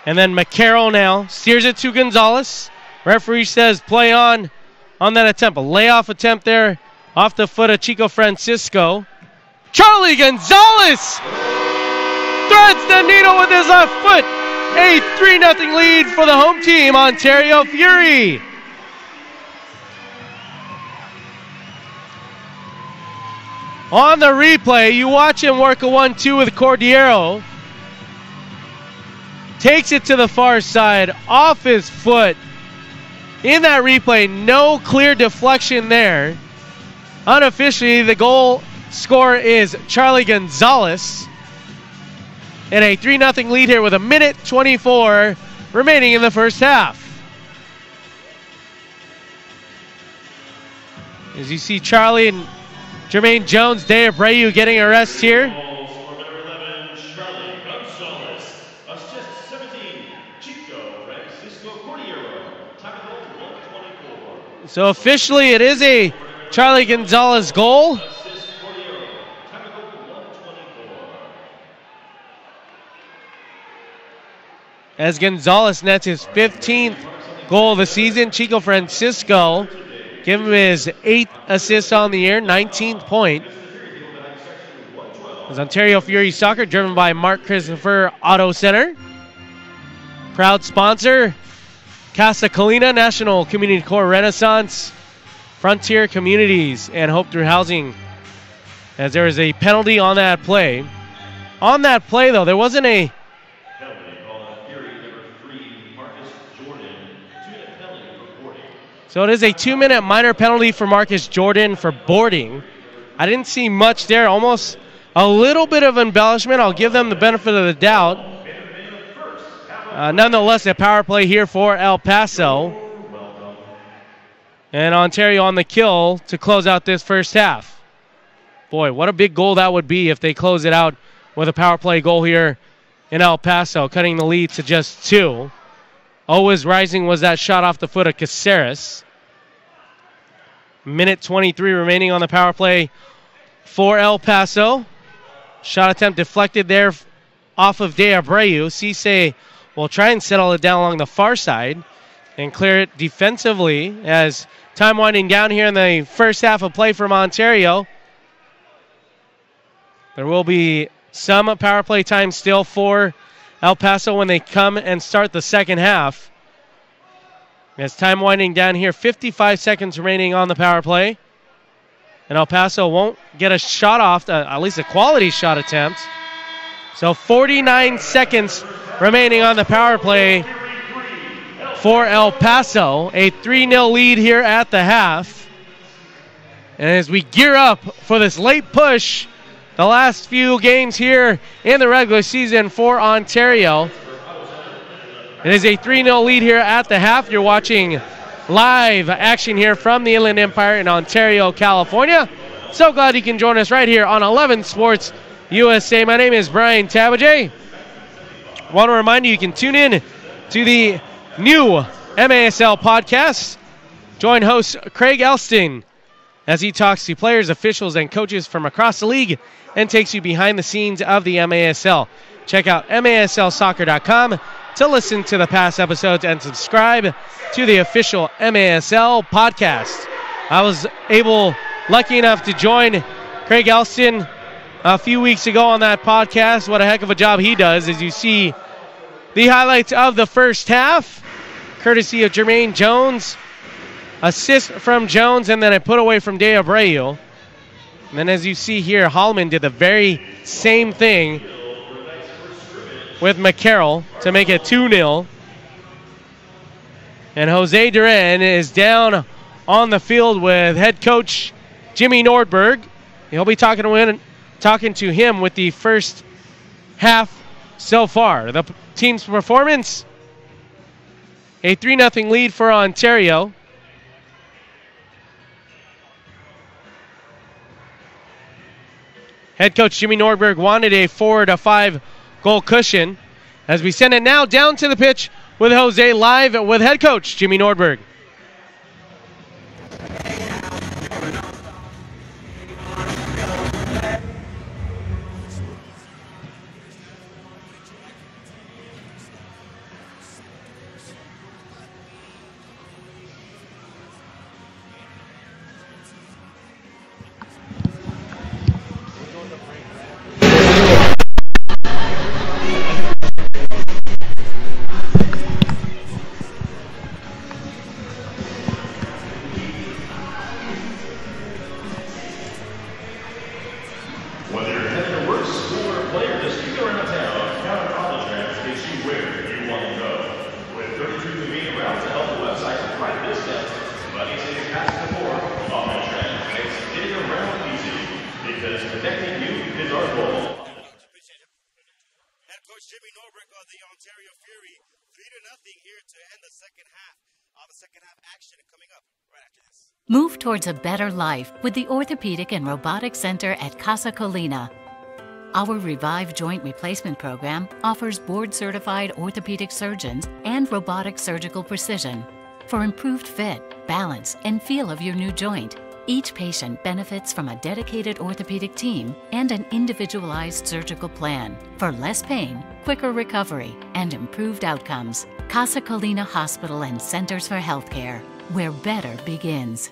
And then McCarroll now steers it to Gonzalez. Referee says play on that attempt. A layoff attempt there off the foot of Chico Francisco. Charlie Gonzalez threads the needle with his left foot. A 3-0 lead for the home team, Ontario Fury. On the replay, you watch him work a 1-2 with Cordero. Takes it to the far side, off his foot. In that replay, no clear deflection there. Unofficially, the goal scorer is Charlie Gonzalez. And a 3-0 lead here with 1:24 remaining in the first half. As you see Charlie and Jermaine Jones, De Abreu getting a rest here. So officially it is a Charlie Gonzalez goal. As Gonzalez nets his 15th goal of the season. Chico Francisco give him his 8th assist on the year, 19th point. As Ontario Fury Soccer, driven by Mark Christopher Auto Center. Proud sponsor, Casa Colina, National Community Corps Renaissance, Frontier Communities, and Hope Through Housing. As there is a penalty on that play. On that play, though, there wasn't a So it is a 2-minute minor penalty for Marcus Jordan for boarding. I didn't see much there. Almost a little bit of embellishment. I'll give them the benefit of the doubt. Nonetheless, a power play here for El Paso. And Ontario on the kill to close out this first half. Boy, what a big goal that would be if they close it out with a power play goal here in El Paso, cutting the lead to just 2. Always rising was that shot off the foot of Caceres. 1:23 remaining on the power play for El Paso. Shot attempt deflected there off of De Abreu. Cisse will try and settle it down along the far side and clear it defensively as time winding down here in the first half of play from Ontario. There will be some power play time still for El Paso when they come and start the second half. As time winding down here, 55 seconds remaining on the power play. And El Paso won't get a shot off, at least a quality shot attempt. So 49 seconds remaining on the power play for El Paso. A 3-0 lead here at the half. And as we gear up for this late push, the last few games here in the regular season for Ontario. It is a 3-0 lead here at the half. You're watching live action here from the Inland Empire in Ontario, California. So glad you can join us right here on 11 Sports USA. My name is Brian Tabajay. Want to remind you can tune in to the new MASL podcast. Join host Craig Elston as he talks to players, officials, and coaches from across the league and takes you behind the scenes of the MASL. Check out MASLsoccer.com to listen to the past episodes and subscribe to the official MASL podcast. I was lucky enough to join Craig Elston a few weeks ago on that podcast. What a heck of a job he does. As you see the highlights of the first half, courtesy of Jermaine Jones. Assist from Jones, and then a put away from De Abreu. And then as you see here, Hallman did the very same thing with McCarroll to make it 2-0. And Jose Duran is down on the field with head coach Jimmy Nordberg. He'll be talking to him with the first half so far. The team's performance, a 3-0 lead for Ontario. Head coach Jimmy Nordberg wanted a 4 to 5 goal cushion. As we send it now down to the pitch with Jose live with head coach Jimmy Nordberg. Move towards a better life with the Orthopedic and Robotic Center at Casa Colina. Our Revive Joint Replacement Program offers board-certified orthopedic surgeons and robotic surgical precision for improved fit, balance, and feel of your new joint. Each patient benefits from a dedicated orthopedic team and an individualized surgical plan for less pain, quicker recovery, and improved outcomes. Casa Colina Hospital and Centers for Healthcare, where better begins.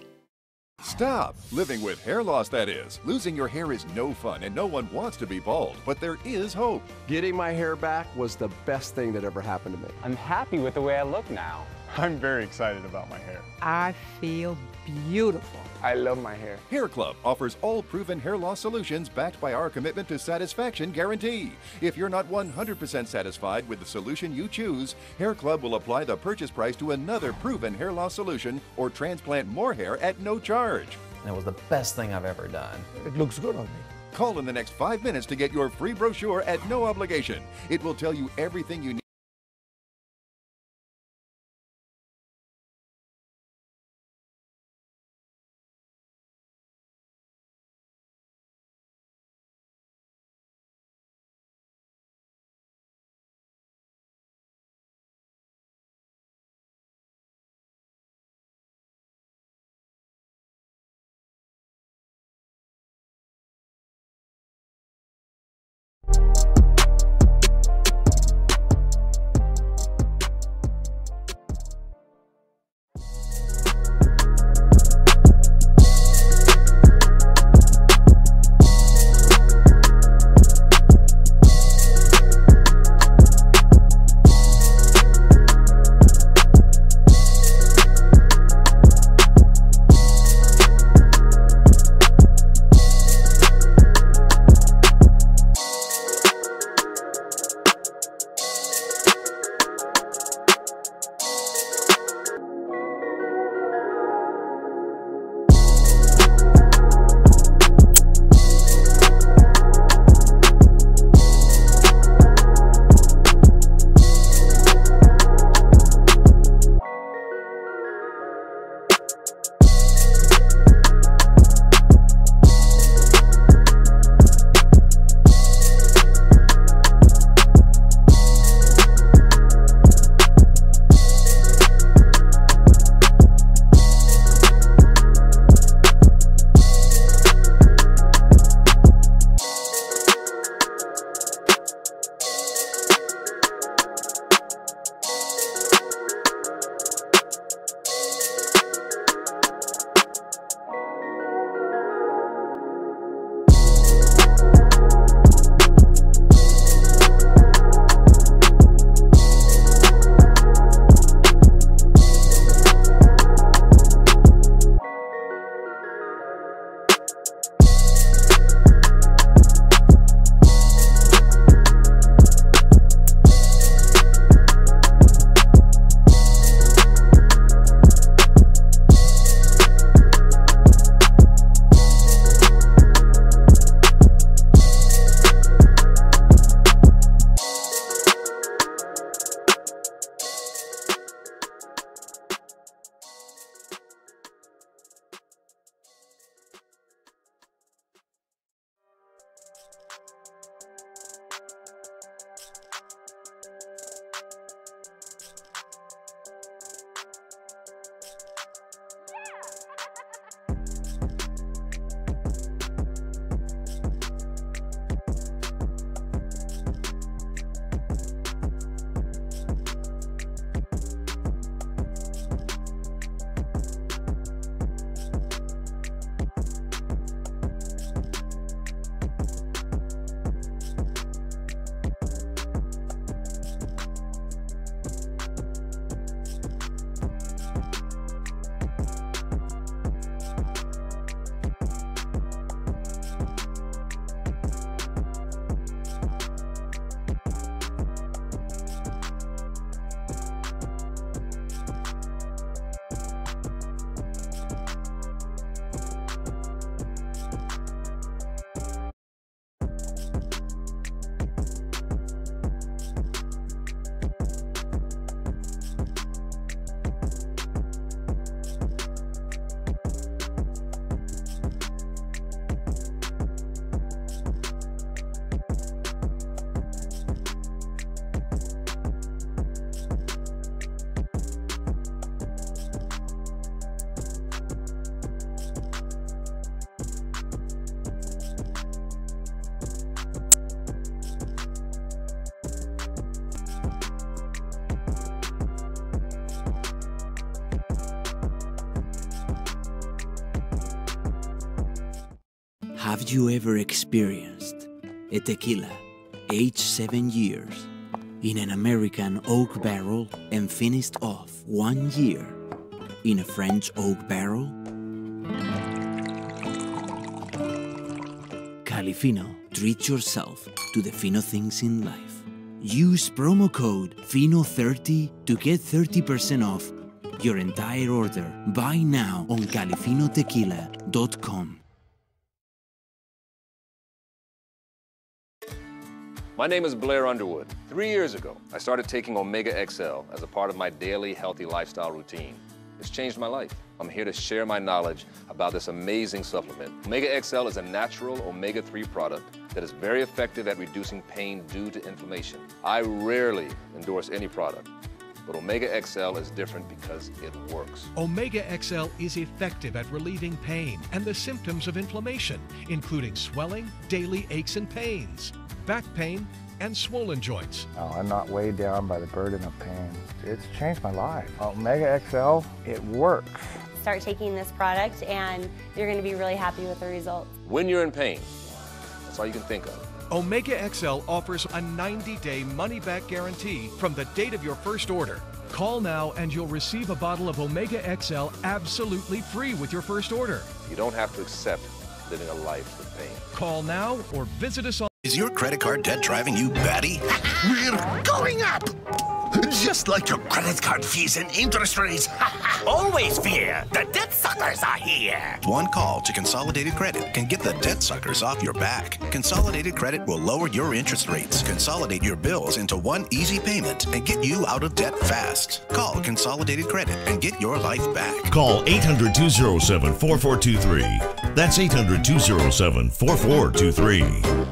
Stop living with hair loss, that is. Losing your hair is no fun and no one wants to be bald, but there is hope. Getting my hair back was the best thing that ever happened to me. I'm happy with the way I look now. I'm very excited about my hair. I feel beautiful. I love my hair. Hair Club offers all proven hair loss solutions backed by our commitment to satisfaction guarantee. If you're not 100% satisfied with the solution you choose, Hair Club will apply the purchase price to another proven hair loss solution or transplant more hair at no charge. That was the best thing I've ever done. It looks good on me. Call in the next 5 minutes to get your free brochure at no obligation. It will tell you everything you need. Have you ever experienced a tequila aged 7 years in an American oak barrel and finished off 1 year in a French oak barrel? Califino, treat yourself to the fino things in life. Use promo code FINO30 to get 30% off your entire order. Buy now on califinotequila.com. My name is Blair Underwood. 3 years ago, I started taking Omega XL as a part of my daily healthy lifestyle routine. It's changed my life. I'm here to share my knowledge about this amazing supplement. Omega XL is a natural omega-3 product that is very effective at reducing pain due to inflammation. I rarely endorse any product, but Omega XL is different because it works. Omega XL is effective at relieving pain and the symptoms of inflammation, including swelling, daily aches and pains, back pain, and swollen joints. Oh, I'm not weighed down by the burden of pain. It's changed my life. Omega XL, it works. Start taking this product and you're going to be really happy with the results. When you're in pain, that's all you can think of. Omega XL offers a 90-day money-back guarantee from the date of your first order. Call now and you'll receive a bottle of Omega XL absolutely free with your first order. You don't have to accept living a life with pain. Call now or visit us on... Is your credit card debt driving you batty? We're going up! Just like your credit card fees and interest rates. Always fear, the debt suckers are here. One call to Consolidated Credit can get the debt suckers off your back. Consolidated Credit will lower your interest rates, consolidate your bills into one easy payment, and get you out of debt fast. Call Consolidated Credit and get your life back. Call 800-207-4423. That's 800-207-4423.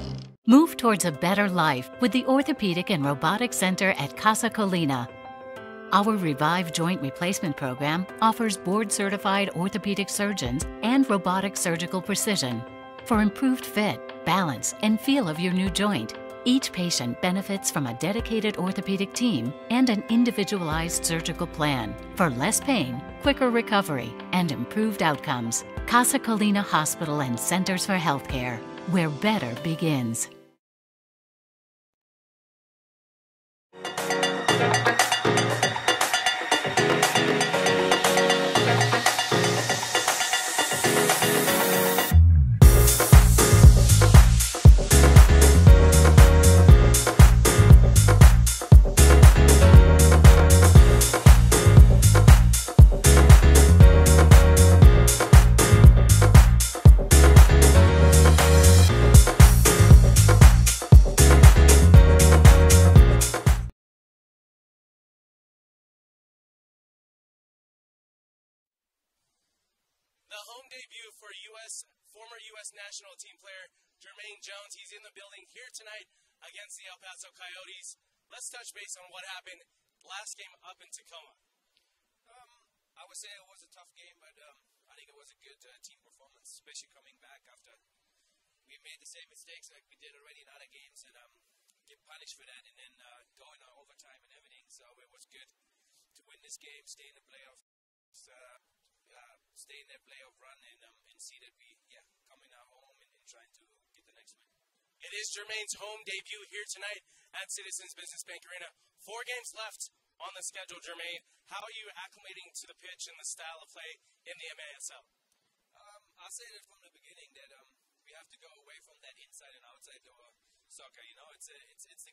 Move towards a better life with the Orthopedic and Robotic Center at Casa Colina. Our Revive Joint Replacement Program offers board-certified orthopedic surgeons and robotic surgical precision for improved fit, balance, and feel of your new joint. Each patient benefits from a dedicated orthopedic team and an individualized surgical plan for less pain, quicker recovery, and improved outcomes. Casa Colina Hospital and Centers for Healthcare, where better begins. The home debut for former U.S. national team player Jermaine Jones. He's in the building here tonight against the El Paso Coyotes. Let's touch base on what happened last game up in Tacoma. I would say it was a tough game, but I think it was a good team performance, especially coming back after we made the same mistakes like we did already in other games and get punished for that and then going on overtime and everything. So it was good to win this game, stay in the playoffs. Stay in their playoff run and see that we coming out home and trying to get the next win. It is Jermaine's home debut here tonight at Citizens Business Bank Arena. 4 games left on the schedule, Jermaine. How are you acclimating to the pitch and the style of play in the MASL? I'll say that from the beginning that we have to go away from that inside and outside door soccer. You know, it's a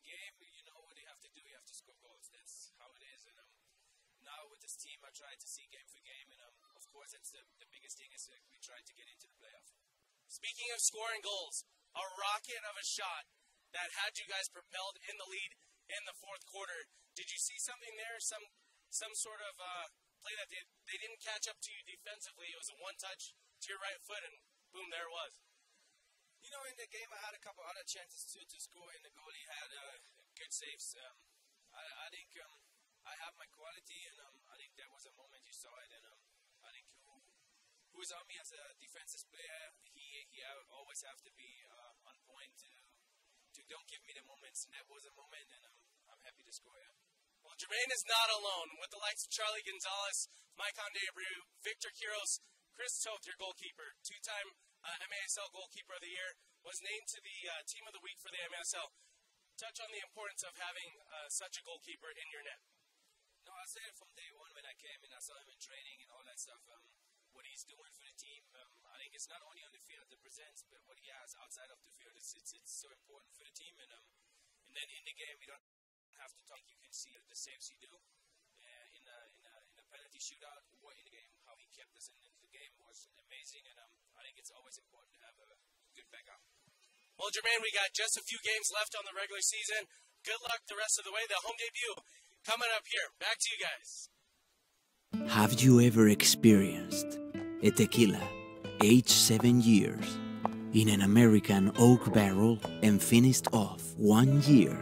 game. You know what you have to do. You have to score goals. That's how it is. And now with this team, I try to see game for game, and of course, that's the biggest thing is we try to get into the playoff. Speaking of scoring goals, a rocket of a shot that had you guys propelled in the lead in the fourth quarter. Did you see something there? Some sort of play that they didn't catch up to you defensively. It was a one-touch to your right foot, and boom, there it was. You know, in the game, I had a couple other chances to score, and the goalie had good saves. I think I have my quality, and I think there was a moment you saw it, and I think who is on me as a defensive player, he always have to be on point to don't give me the moments, and that was a moment, and I'm happy to score. Yeah. Well, Jermaine is not alone. With the likes of Charlie Gonzalez, Mike Ondeabreu, Victor Quiros, Chris Toth, your goalkeeper, 2-time MASL Goalkeeper of the Year, was named to the Team of the Week for the MASL. Touch on the importance of having such a goalkeeper in your net. No, I said it from day one when I came and I saw him in training and all that stuff. What he's doing for the team, I think it's not only on the field that presents, but what he has outside of the field. It's so important for the team. And then in the game, you don't have to talk. You can see the saves he do in the penalty shootout. What in the game, how he kept us in the game was amazing. And I think it's always important to have a good backup. Well, Jermaine, we got just a few games left on the regular season. Good luck the rest of the way. The home debut coming up here. Back to you guys. Have you ever experienced a tequila aged 7 years in an American oak barrel and finished off 1 year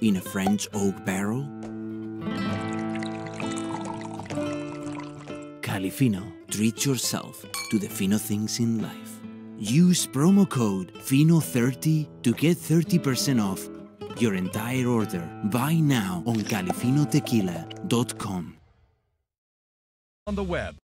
in a French oak barrel? Califino, treat yourself to the fino things in life. Use promo code FINO30 to get 30% off your entire order. Buy now on califinotequila.com. On the web.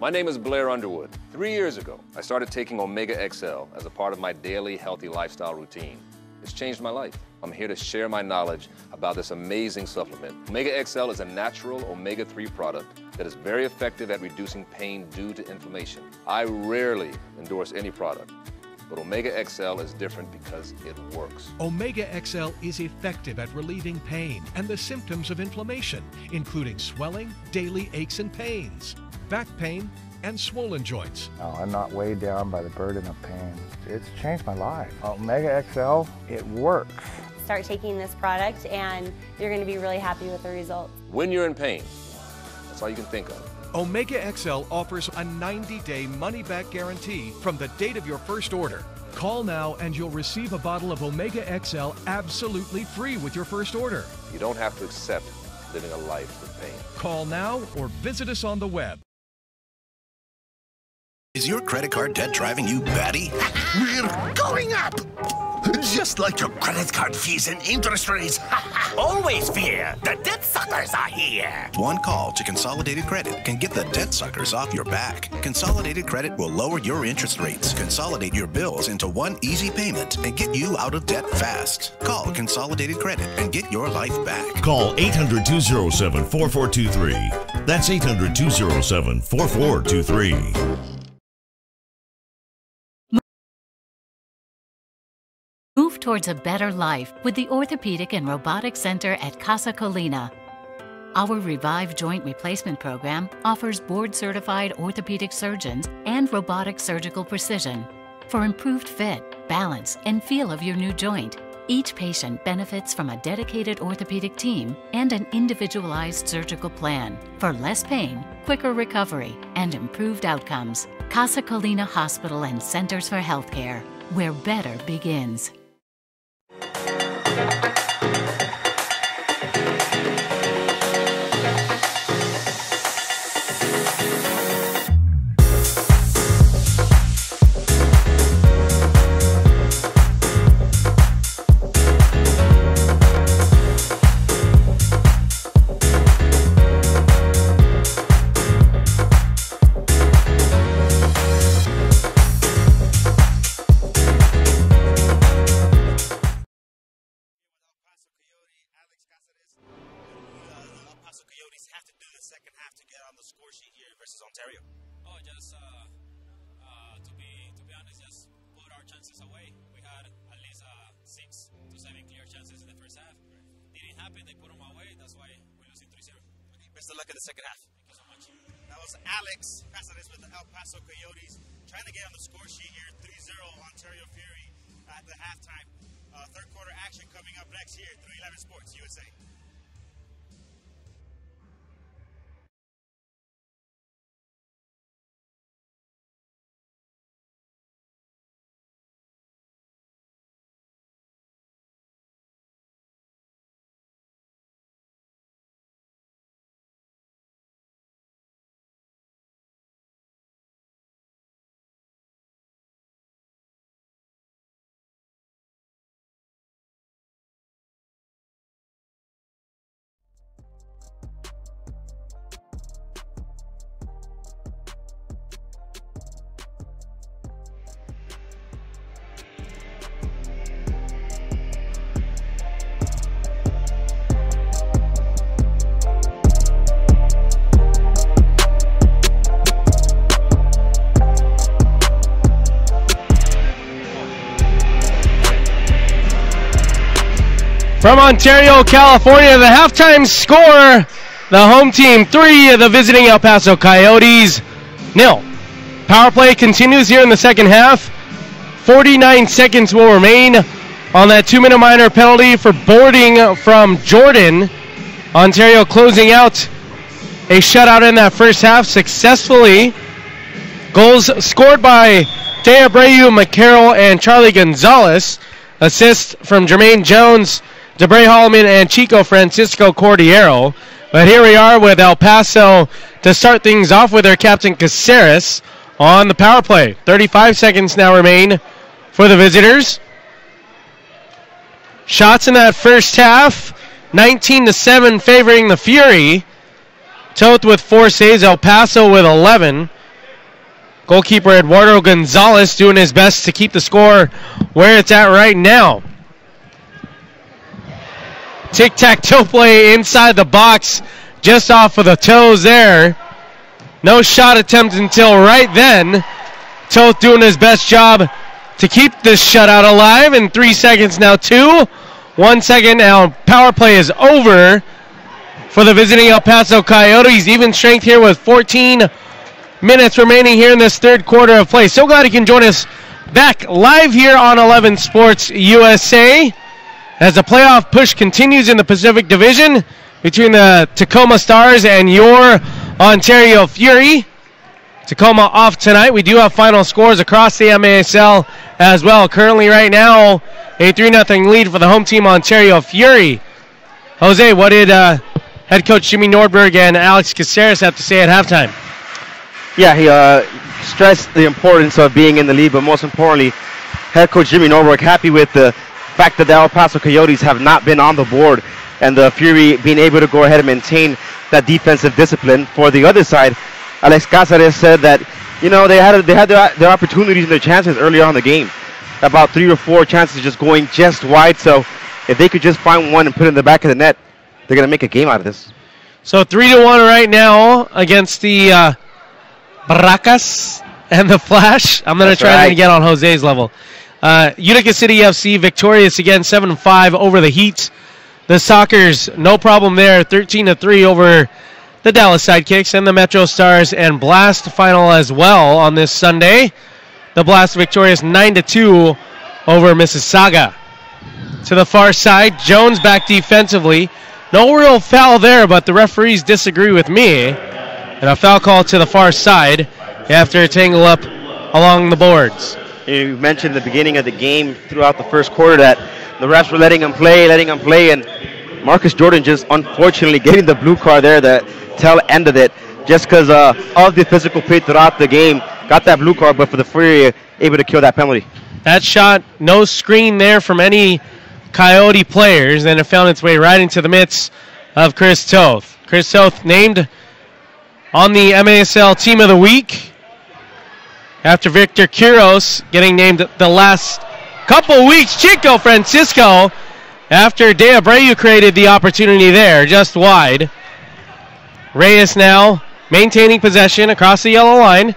My name is Blair Underwood. 3 years ago, I started taking Omega XL as a part of my daily healthy lifestyle routine. It's changed my life. I'm here to share my knowledge about this amazing supplement. Omega XL is a natural omega-3 product that is very effective at reducing pain due to inflammation. I rarely endorse any product, but Omega XL is different because it works. Omega XL is effective at relieving pain and the symptoms of inflammation, including swelling, daily aches and pains, back pain, and swollen joints. No, I'm not weighed down by the burden of pain. It's changed my life. Omega XL, it works. Start taking this product and you're going to be really happy with the results. When you're in pain, that's all you can think of. Omega XL offers a 90-day money-back guarantee from the date of your first order. Call now and you'll receive a bottle of Omega XL absolutely free with your first order. You don't have to accept living a life with pain. Call now or visit us on the web. Is your credit card debt driving you batty? We're going up! Just like your credit card fees and interest rates. Always fear, the debt suckers are here. One call to Consolidated Credit can get the debt suckers off your back. Consolidated Credit will lower your interest rates, consolidate your bills into one easy payment, and get you out of debt fast. Call Consolidated Credit and get your life back. Call 800-207-4423. That's 800-207-4423. Move towards a better life with the Orthopedic and Robotic Center at Casa Colina. Our Revive Joint Replacement Program offers board-certified orthopedic surgeons and robotic surgical precision for improved fit, balance, and feel of your new joint. Each patient benefits from a dedicated orthopedic team and an individualized surgical plan for less pain, quicker recovery, and improved outcomes. Casa Colina Hospital and Centers for Healthcare, where better begins. Paso Coyotes have to do the second half to get on the score sheet here versus Ontario? Oh, just to be honest, just put our chances away. We had at least 6 to 7 clear chances in the first half. Didn't happen. They put them away. That's why we're losing 3-0. Okay, best of luck in the second half. Thank you so much. That was Alex Casares with the El Paso Coyotes trying to get on the score sheet here. 3-0 Ontario Fury at the halftime. Third quarter action coming up next here. 311 Sports USA. From Ontario, California, the halftime score, the home team 3, the visiting El Paso Coyotes 0. Power play continues here in the second half. 49 seconds will remain on that 2-minute minor penalty for boarding from Jordan. Ontario closing out a shutout in that first half successfully. Goals scored by De Abreu, McCarroll, and Charlie Gonzalez. Assists from Jermaine Jones, Debre Holloman, and Chico Francisco Cordiero. But here we are with El Paso to start things off with their captain Caceres on the power play. 35 seconds now remain for the visitors. Shots in that first half, 19-7 favoring the Fury. Toth with 4 saves, El Paso with 11. Goalkeeper Eduardo Gonzalez doing his best to keep the score where it's at right now. Tic-tac-toe play inside the box, just off of the toes there. No shot attempt until right then. Toth doing his best job to keep this shutout alive. In 3 seconds now, 2. 1 second now, power play is over for the visiting El Paso Coyotes. Even strength here with 14 minutes remaining here in this third quarter of play. So glad you can join us back live here on 11 Sports USA as the playoff push continues in the Pacific Division between the Tacoma Stars and your Ontario Fury. Tacoma off tonight. We do have final scores across the MASL as well. Currently right now, a 3-0 lead for the home team Ontario Fury. Jose, what did head coach Jimmy Nordberg and Alex Caceres have to say at halftime? Yeah, he stressed the importance of being in the lead, but most importantly, head coach Jimmy Nordberg happy with the fact that the El Paso Coyotes have not been on the board and the Fury being able to go ahead and maintain that defensive discipline. For the other side, Alex Caceres said that, you know, they had their opportunities and their chances earlier on in the game. About 3 or 4 chances just going just wide, so if they could just find one and put it in the back of the net, they're going to make a game out of this. So 3-1 right now against the Barracas and the Flash. I'm going to try to get on Jose's level. Utica City FC victorious again, 7-5 over the Heat. The Sockers, no problem there, 13-3 over the Dallas Sidekicks, and the Metro Stars and Blast final as well on this Sunday. The Blast victorious 9-2 over Mississauga. To the far side, Jones back defensively. No real foul there, but the referees disagree with me. And a foul call to the far side after a tangle up along the boards. You mentioned at the beginning of the game throughout the first quarter that the refs were letting him play, and Marcus Jordan just unfortunately getting the blue card there, the tail end of it, just because of the physical play throughout the game. Got that blue card, but for the Fury, able to kill that penalty. That shot, no screen there from any Coyote players, and it found its way right into the midst of Chris Toth. Chris Toth named on the MASL Team of the Week after Victor Quiros getting named the last couple weeks. Chico Francisco, after De Abreu created the opportunity there, just wide. Reyes now maintaining possession across the yellow line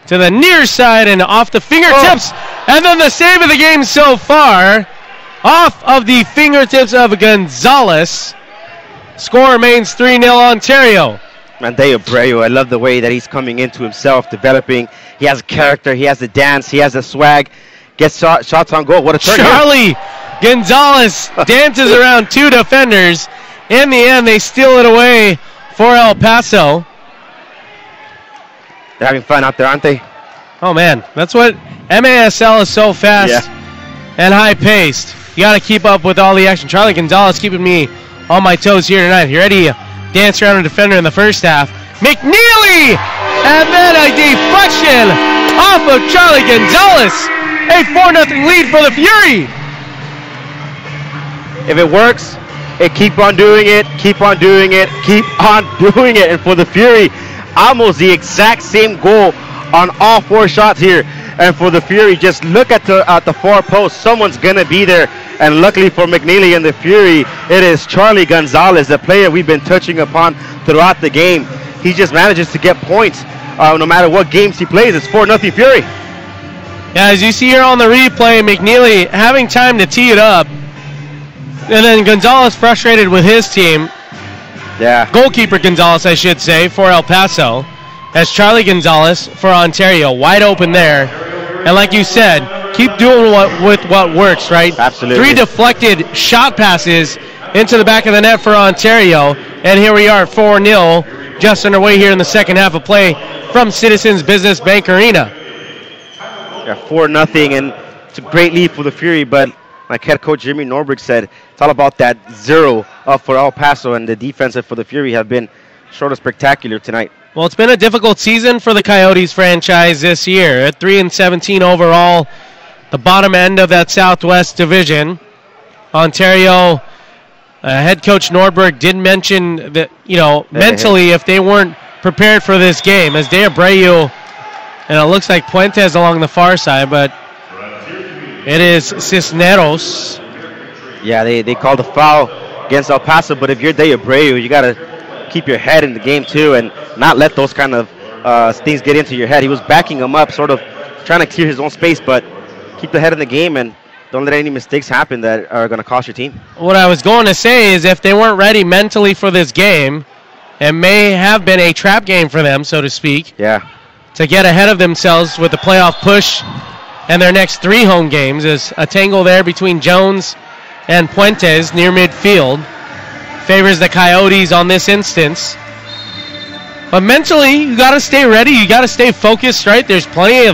to the near side and off the fingertips. And then the save of the game so far, off of the fingertips of Gonzalez. Score remains 3-0 Ontario. And De Abreu, I love the way that he's coming into himself, developing. He has character, he has the dance, he has the swag. Gets shots on goal. What a turn. Charlie Gonzalez dances around 2 defenders. In the end, they steal it away for El Paso. They're having fun out there, aren't they? Oh, man. That's what MASL is, so fast and high-paced. You got to keep up with all the action. Charlie Gonzalez keeping me on my toes here tonight. You ready? Dance around a defender in the first half. McNeely! And then a deflection off of Charlie Gonzalez. A 4-0 lead for the Fury. If it works, keep on doing it, keep on doing it, keep on doing it. And for the Fury, almost the exact same goal on all 4 shots here. And for the Fury, just look at the far post. Someone's going to be there. And luckily for McNeely and the Fury, it is Charlie Gonzalez, the player we've been touching upon throughout the game. He just manages to get points no matter what games he plays. It's 4-0 Fury. Yeah, as you see here on the replay, McNeely having time to tee it up. And then Gonzalez frustrated with his team. Yeah. Goalkeeper Gonzalez, I should say, for El Paso. As Charlie Gonzalez for Ontario. Wide open there. And like you said, keep doing what works, right? Absolutely. 3 deflected shot passes into the back of the net for Ontario. And here we are, 4-0, just underway here in the second half of play from Citizens Business Bank Arena. Yeah, 4-0, and it's a great lead for the Fury, but like head coach Jimmy Norberg said, it's all about that 0 up for El Paso, and the defensive for the Fury have been short of spectacular tonight. Well, it's been a difficult season for the Coyotes franchise this year. At 3-17 overall, the bottom end of that Southwest Division. Ontario head coach Norberg did mention that, mentally, if they weren't prepared for this game, as De Abreu, and it looks like Puentes along the far side, but it is Cisneros. Yeah, they called a foul against El Paso, but if you're De Abreu, you got to keep your head in the game too and not let those kind of things get into your head. He was backing him up, sort of trying to clear his own space, but keep the head in the game and don't let any mistakes happen that are going to cost your team. What I was going to say is if they weren't ready mentally for this game, it may have been a trap game for them, so to speak. Yeah. To get ahead of themselves with the playoff push and their next 3 home games. Is a tangle there between Jones and Puentes near midfield. Favors the Coyotes on this instance. But mentally, you got to stay ready. You got to stay focused, right? There's plenty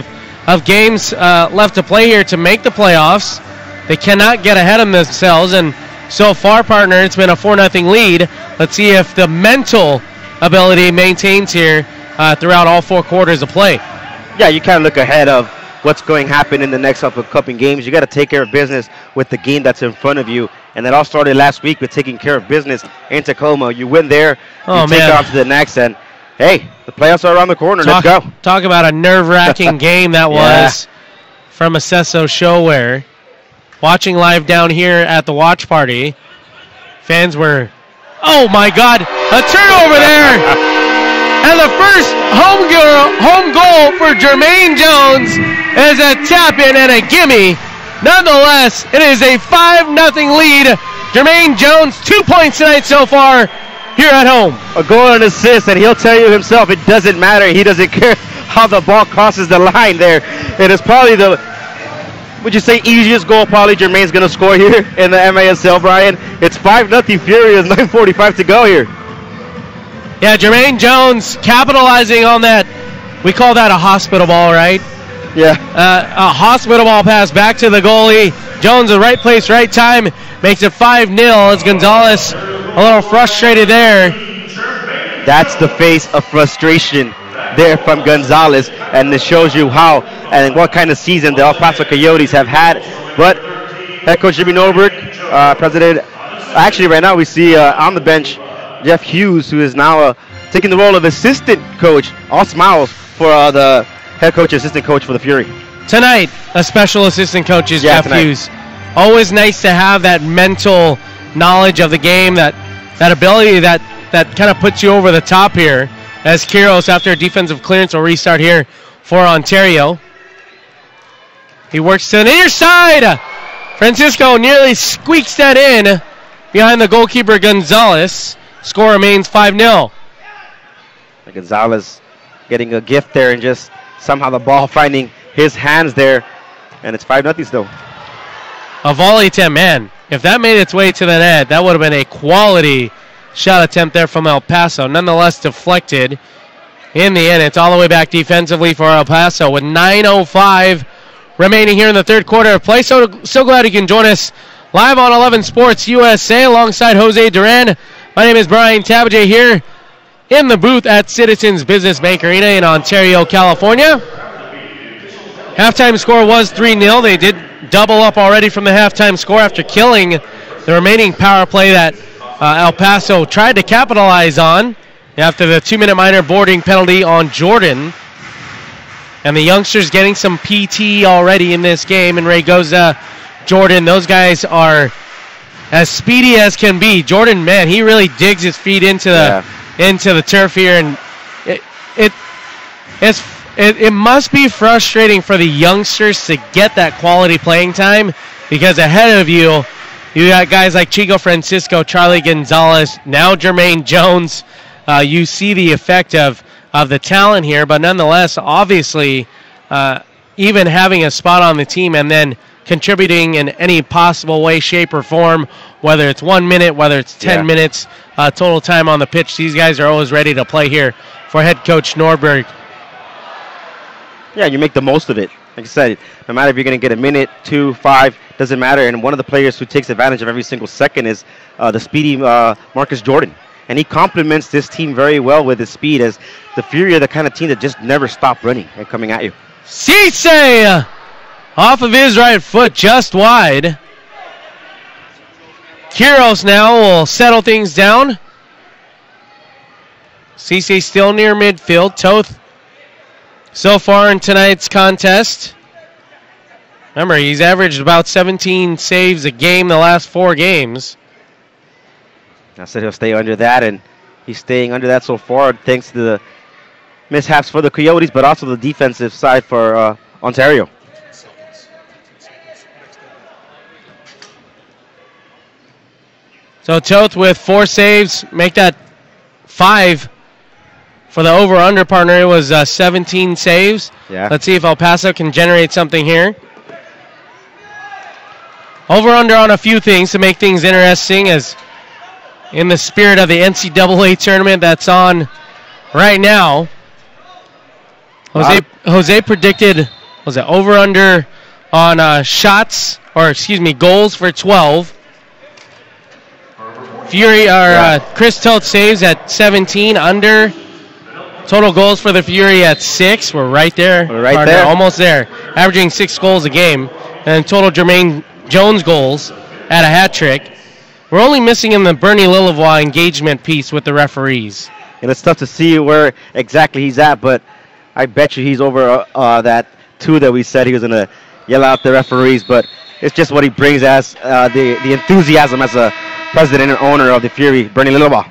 of games left to play here to make the playoffs. They cannot get ahead of themselves, and so far, partner, it's been a 4-0 lead. Let's see if the mental ability maintains here throughout all 4 quarters of play. Yeah, you kind of look ahead of what's going to happen in the next couple games. You got to take care of business with the game that's in front of you, and that all started last week with taking care of business in Tacoma. You win there, you take it on to the next, and hey, the playoffs are around the corner. Let's go. Talk about a nerve-wracking game that was from Acesso Showware. Watching live down here at the watch party, fans were, oh my God, a turnover there. And the first home goal for Jermaine Jones is a tap-in and a gimme. Nonetheless, it is a 5-0 lead. Jermaine Jones, 2 points tonight so far here at home. A goal and assist, and he'll tell you himself it doesn't matter. He doesn't care how the ball crosses the line there. It is probably would you say easiest goal probably Jermaine's going to score here in the MASL, Brian? It's 5-0 Fury with 9:45 to go here. Yeah, Jermaine Jones capitalizing on that. We call that a hospital ball, right? Yeah. A hospital ball pass back to the goalie. Jones, the right place, right time, makes it 5-0 as Gonzalez a little frustrated there. That's the face of frustration there from Gonzalez, and it shows you how and what kind of season the El Paso Coyotes have had. But head coach Jimmy Norberg, president, actually right now we see on the bench Jeff Hughes, who is now taking the role of assistant coach. All smiles for the head coach, assistant coach for the Fury. Tonight, a special assistant coach is Jeff Hughes. Always nice to have that mental knowledge of the game, that ability that kind of puts you over the top here. As Quiros, after a defensive clearance, will restart here for Ontario. He works to the near side. Francisco nearly squeaks that in behind the goalkeeper Gonzalez. Score remains 5-0. Gonzalez getting a gift there and just somehow the ball finding his hands there. And it's 5-0 still. A volley attempt, man. If that made its way to the net, that would have been a quality shot attempt there from El Paso. Nonetheless, deflected. In the end, it's all the way back defensively for El Paso with 9:05 remaining here in the third quarter of play. So glad you can join us live on 11 Sports USA alongside Jose Duran. My name is Brian Tabajay here in the booth at Citizens Business Bank Arena in Ontario, California. Halftime score was 3-0. They did double up already from the halftime score after killing the remaining power play that El Paso tried to capitalize on after the 2-minute minor boarding penalty on Jordan. And the youngsters getting some PT already in this game. And Raygoza, Jordan, those guys are as speedy as can be. Jordan, man, he really digs his feet into the turf here. And it must be frustrating for the youngsters to get that quality playing time, because ahead of you You got guys like Chico Francisco, Charlie Gonzalez, now Jermaine Jones. You see the effect of the talent here, but nonetheless, obviously, even having a spot on the team and then contributing in any possible way, shape, or form, whether it's 1 minute, whether it's 10 minutes, total time on the pitch, these guys are always ready to play here for head coach Norberg. Yeah, you make the most of it. Like I said, no matter if you're going to get a minute, 2, 5, doesn't matter. And one of the players who takes advantage of every single second is the speedy Marcus Jordan. And he complements this team very well with his speed, as the Fury are the kind of team that just never stop running and coming at you. Cisse off of his right foot, just wide. Quiros now will settle things down. Cisse still near midfield. Toth so far in tonight's contest. Remember, he's averaged about 17 saves a game the last 4 games. I said he'll stay under that, and he's staying under that so far thanks to the mishaps for the Coyotes, but also the defensive side for Ontario. So Toth with 4 saves, make that 5 for the over-under partner. It was 17 saves. Yeah. Let's see if El Paso can generate something here. Over-under on a few things to make things interesting, as in the spirit of the NCAA tournament that's on right now. Jose predicted, was it over-under on shots, or excuse me, goals for 12. Fury, or Chris Toth saves at 17, under. Total goals for the Fury at 6. We're right there. We're right there. Almost there. Averaging 6 goals a game. And total Jermaine Jones goals at a hat trick. We're only missing in the Bernie Lillivois engagement piece with the referees. And it's tough to see where exactly he's at, but I bet you he's over that 2 that we said he was going to yell out the referees. But it's just what he brings as the enthusiasm as a president and owner of the Fury, Bernie Lillivois.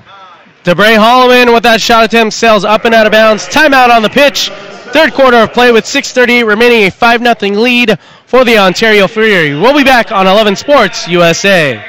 DeBray Holloman with that shot attempt sails up and out of bounds. Timeout on the pitch. Third quarter of play with 6:38 remaining, a 5-0 lead for the Ontario Fury. We'll be back on 11 Sports USA.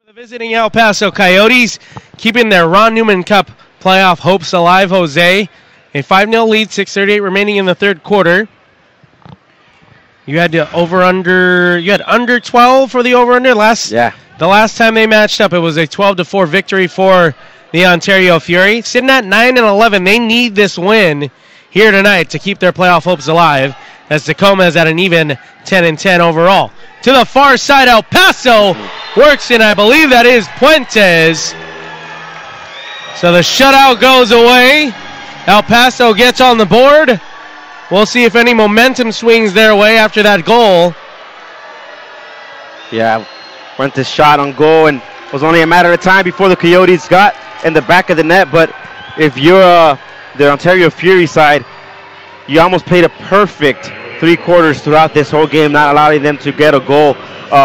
The visiting El Paso Coyotes keeping their Ron Newman Cup playoff hopes alive, Jose. A 5-0 lead, 6:38 remaining in the third quarter. You had under 12 for the over-under The last time they matched up, it was a 12-4 victory for the Ontario Fury. Sitting at 9-11, they need this win here tonight to keep their playoff hopes alive, as Tacoma is at an even 10-10 overall. To the far side, El Paso works in, I believe that is Puentes. So the shutout goes away. El Paso gets on the board. We'll see if any momentum swings their way after that goal. Yeah, Puentes shot on goal, and it was only a matter of time before the Coyotes got in the back of the net. But if you're the Ontario Fury side, you almost played a perfect 3 quarters throughout this whole game, not allowing them to get a goal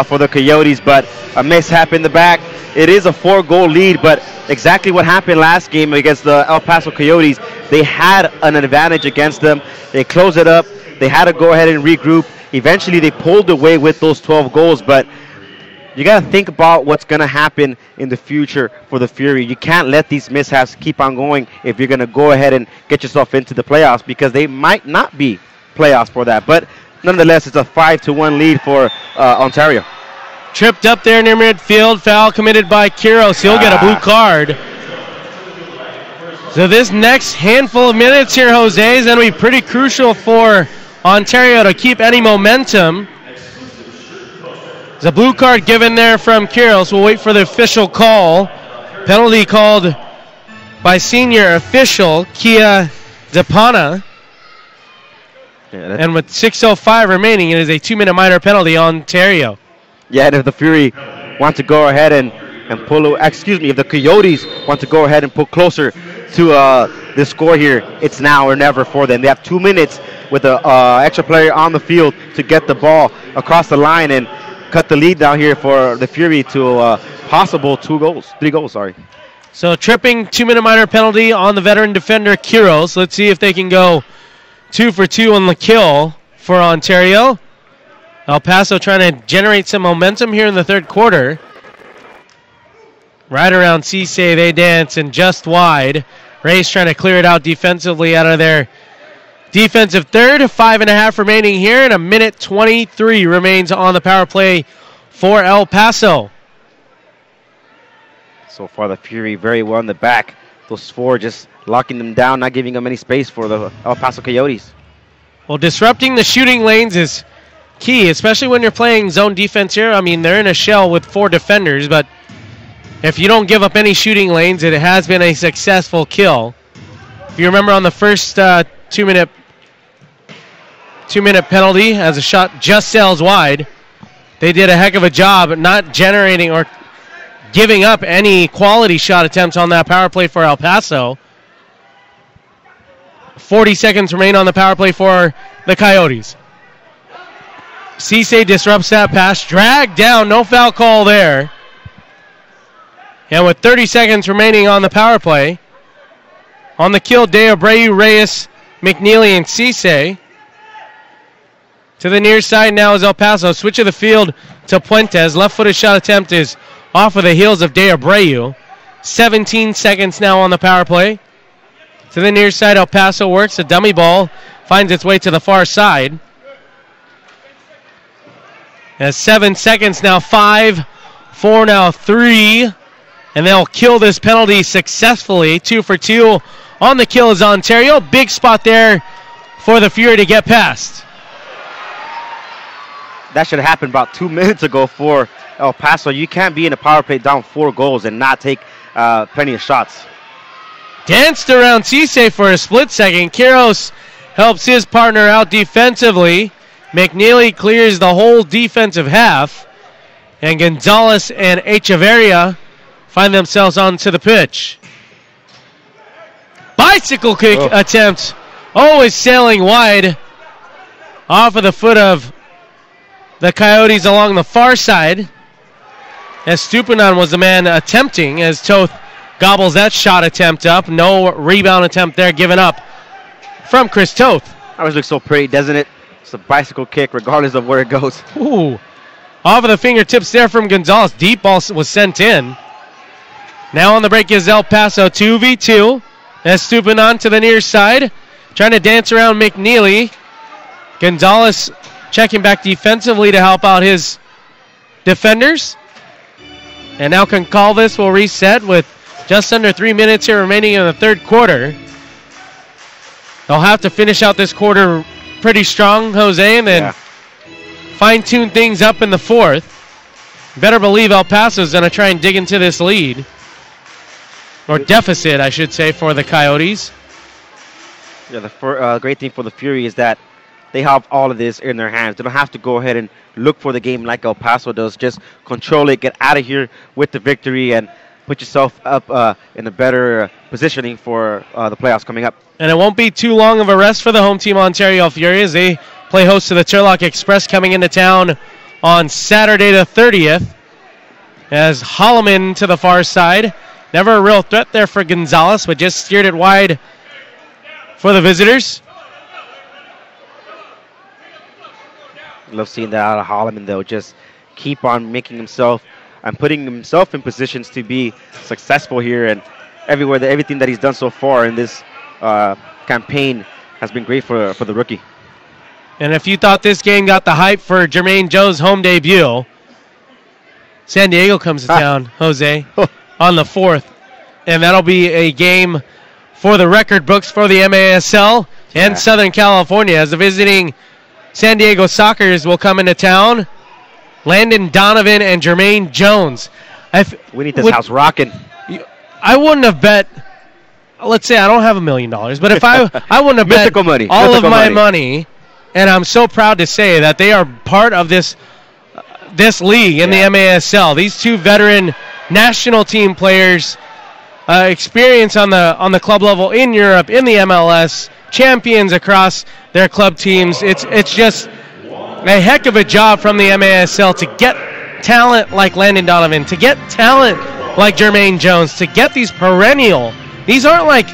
for the Coyotes, but a mishap in the back. It is a 4-goal lead, but exactly what happened last game against the El Paso Coyotes. They had an advantage against them. They closed it up. They had to go ahead and regroup. Eventually, they pulled away with those 12 goals, but you got to think about what's going to happen in the future for the Fury. You can't let these mishaps keep on going if you're going to go ahead and get yourself into the playoffs, because they might not be playoffs for that. But nonetheless, it's a 5-1 lead for Ontario. Tripped up there near midfield. Foul committed by Quiros. He'll get a blue card. So this next handful of minutes here, Jose, is going to be pretty crucial for Ontario to keep any momentum. There's a blue card given there from Quiros. We'll wait for the official call. Penalty called by senior official Kia Zapana. And with 6:05 remaining, it is a 2-minute minor penalty on Ontario. Yeah, and if the Fury want to go ahead and pull, if the Coyotes want to go ahead and pull closer to the score here, it's now or never for them. They have 2 minutes with an extra player on the field to get the ball across the line and cut the lead down here for the Fury to possible 3 goals. So tripping 2-minute minor penalty on the veteran defender Quiros. Let's see if they can go 2 for 2 on the kill for Ontario. El Paso trying to generate some momentum here in the third quarter. Right around Cisse, they dance and just wide. Reyes trying to clear it out defensively out of their defensive third. 5.5 remaining here, and 1:23 remains on the power play for El Paso. So far, the Fury very well in the back. Those 4 just locking them down, not giving them any space for the El Paso Coyotes. Well, disrupting the shooting lanes is key, especially when you're playing zone defense here. I mean, they're in a shell with 4 defenders, but if you don't give up any shooting lanes, it has been a successful kill. If you remember on the first 2-minute penalty, as a shot just sails wide, they did a heck of a job at not generating or giving up any quality shot attempts on that power play for El Paso. 40 seconds remain on the power play for the Coyotes. Cisse disrupts that pass, dragged down, no foul call there. And with 30 seconds remaining on the power play, on the kill, De Abreu, Reyes, McNeely, and Cisse. To the near side now is El Paso. Switch of the field to Puentes. Left-footed shot attempt is off of the heels of De Abreu. 17 seconds now on the power play. To the near side, El Paso works. A dummy ball finds its way to the far side. As 7 seconds now, 5, 4 now, 3. And they'll kill this penalty successfully. 2 for 2 on the kill is Ontario. Big spot there for the Fury to get past. That should have happened about 2 minutes ago for El Paso. You can't be in a power play down 4 goals and not take plenty of shots. Danced around Cisse for a split second. Quiros helps his partner out defensively. McNeely clears the whole defensive half. And Gonzalez and Echeverria find themselves onto the pitch. Bicycle kick attempt. Always sailing wide. Off of the foot of the Coyotes along the far side. As Stupinan was the man attempting, as Toth gobbles that shot attempt up. No rebound attempt there given up from Chris Toth. Always looks so pretty, doesn't it? It's a bicycle kick regardless of where it goes. Ooh. Off of the fingertips there from Gonzalez. Deep ball was sent in. Now on the break is El Paso 2v2. As Stupinan to the near side. Trying to dance around McNeely. Gonzalez checking back defensively to help out his defenders. And now Concalves will reset with just under 3 minutes here remaining in the third quarter. They'll have to finish out this quarter pretty strong, Jose, and then fine-tune things up in the fourth. Better believe El Paso's going to try and dig into this lead. Or deficit, I should say, for the Coyotes. Yeah, the great thing for the Fury is that they have all of this in their hands. They don't have to go ahead and look for the game like El Paso does. Just control it, get out of here with the victory, and put yourself up in a better positioning for the playoffs coming up. And it won't be too long of a rest for the home team, Ontario Fury, as they play host to the Turlock Express coming into town on Saturday the 30th. As Holloman to the far side. Never a real threat there for Gonzalez, but just steered it wide for the visitors. Love seeing that out of Holloman, though. Just keep on making himself and putting himself in positions to be successful here. And everything that he's done so far in this campaign has been great for the rookie. And if you thought this game got the hype for Jermaine Jones' home debut, San Diego comes to town, Jose, on the 4th. And that'll be a game for the record books for the MASL and Southern California, as the visiting San Diego Sockers will come into town. Landon Donovan and Jermaine Jones. We need this house rocking. I wouldn't have bet, let's say I don't have $1 million, but if I wouldn't have bet money. all of my money, and I'm so proud to say that they are part of this league in the MASL. These two veteran national team players, experience on the club level in Europe, in the MLS, champions across their club teams. It's just a heck of a job from the MASL to get talent like Landon Donovan, to get talent like Jermaine Jones, to get these perennial. These aren't like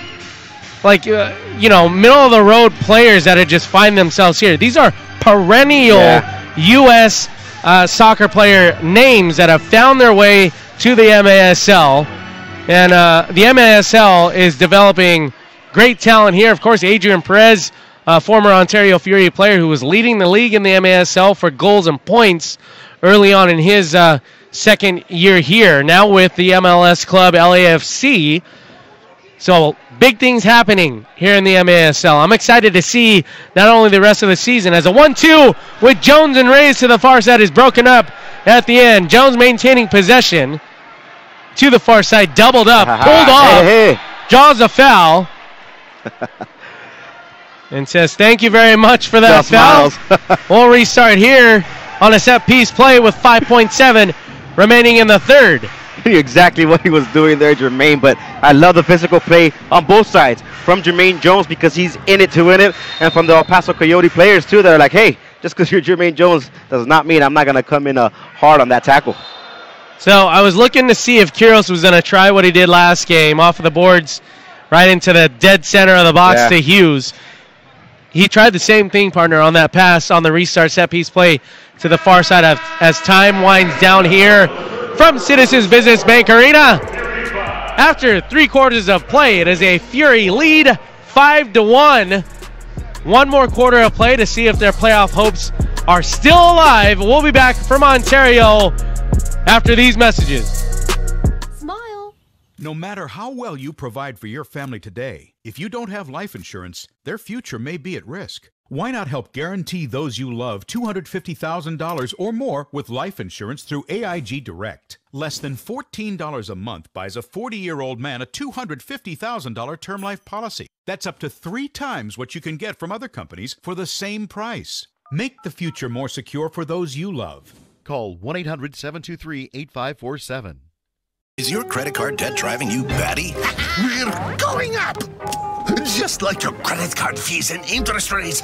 middle of the road players that just find themselves here. These are perennial U.S. Soccer player names that have found their way to the MASL. And the MASL is developing great talent here. Of course, Adrian Perez, former Ontario Fury player who was leading the league in the MASL for goals and points early on in his second year here. Now with the MLS club LAFC. So big things happening here in the MASL. I'm excited to see not only the rest of the season as a 1-2 with Jones and Reyes to the far side is broken up at the end. Jones maintaining possession to the far side, doubled up, pulled off, draws a foul, and says thank you very much for that foul. We'll restart here on a set piece play with 5.7 remaining in the third. Knew exactly what he was doing there, Jermaine, but I love the physical play on both sides from Jermaine Jones because he's in it to win it, and from the El Paso Coyote players too that are like, hey, just because you're Jermaine Jones does not mean I'm not going to come in hard on that tackle. So I was looking to see if Quiros was going to try what he did last game, off of the boards right into the dead center of the box to Hughes. He tried the same thing, partner, on that pass on the restart set piece play to the far side as time winds down here from Citizens Business Bank Arena. After 3 quarters of play, it is a Fury lead, 5-1. One more quarter of play to see if their playoff hopes are still alive. We'll be back from Ontario after these messages. No matter how well you provide for your family today, if you don't have life insurance, their future may be at risk. Why not help guarantee those you love $250,000 or more with life insurance through AIG Direct? Less than $14 a month buys a 40-year-old man a $250,000 term life policy. That's up to 3 times what you can get from other companies for the same price. Make the future more secure for those you love. Call 1-800-723-8547. Is your credit card debt driving you batty? We're going up! Just like your credit card fees and interest rates.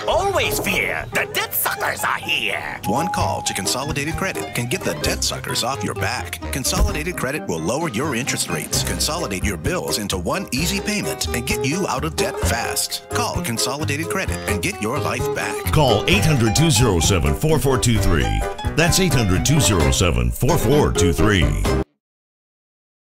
Always fear, the debt suckers are here. One call to Consolidated Credit can get the debt suckers off your back. Consolidated Credit will lower your interest rates, consolidate your bills into one easy payment, and get you out of debt fast. Call Consolidated Credit and get your life back. Call 800-207-4423. That's 800-207-4423.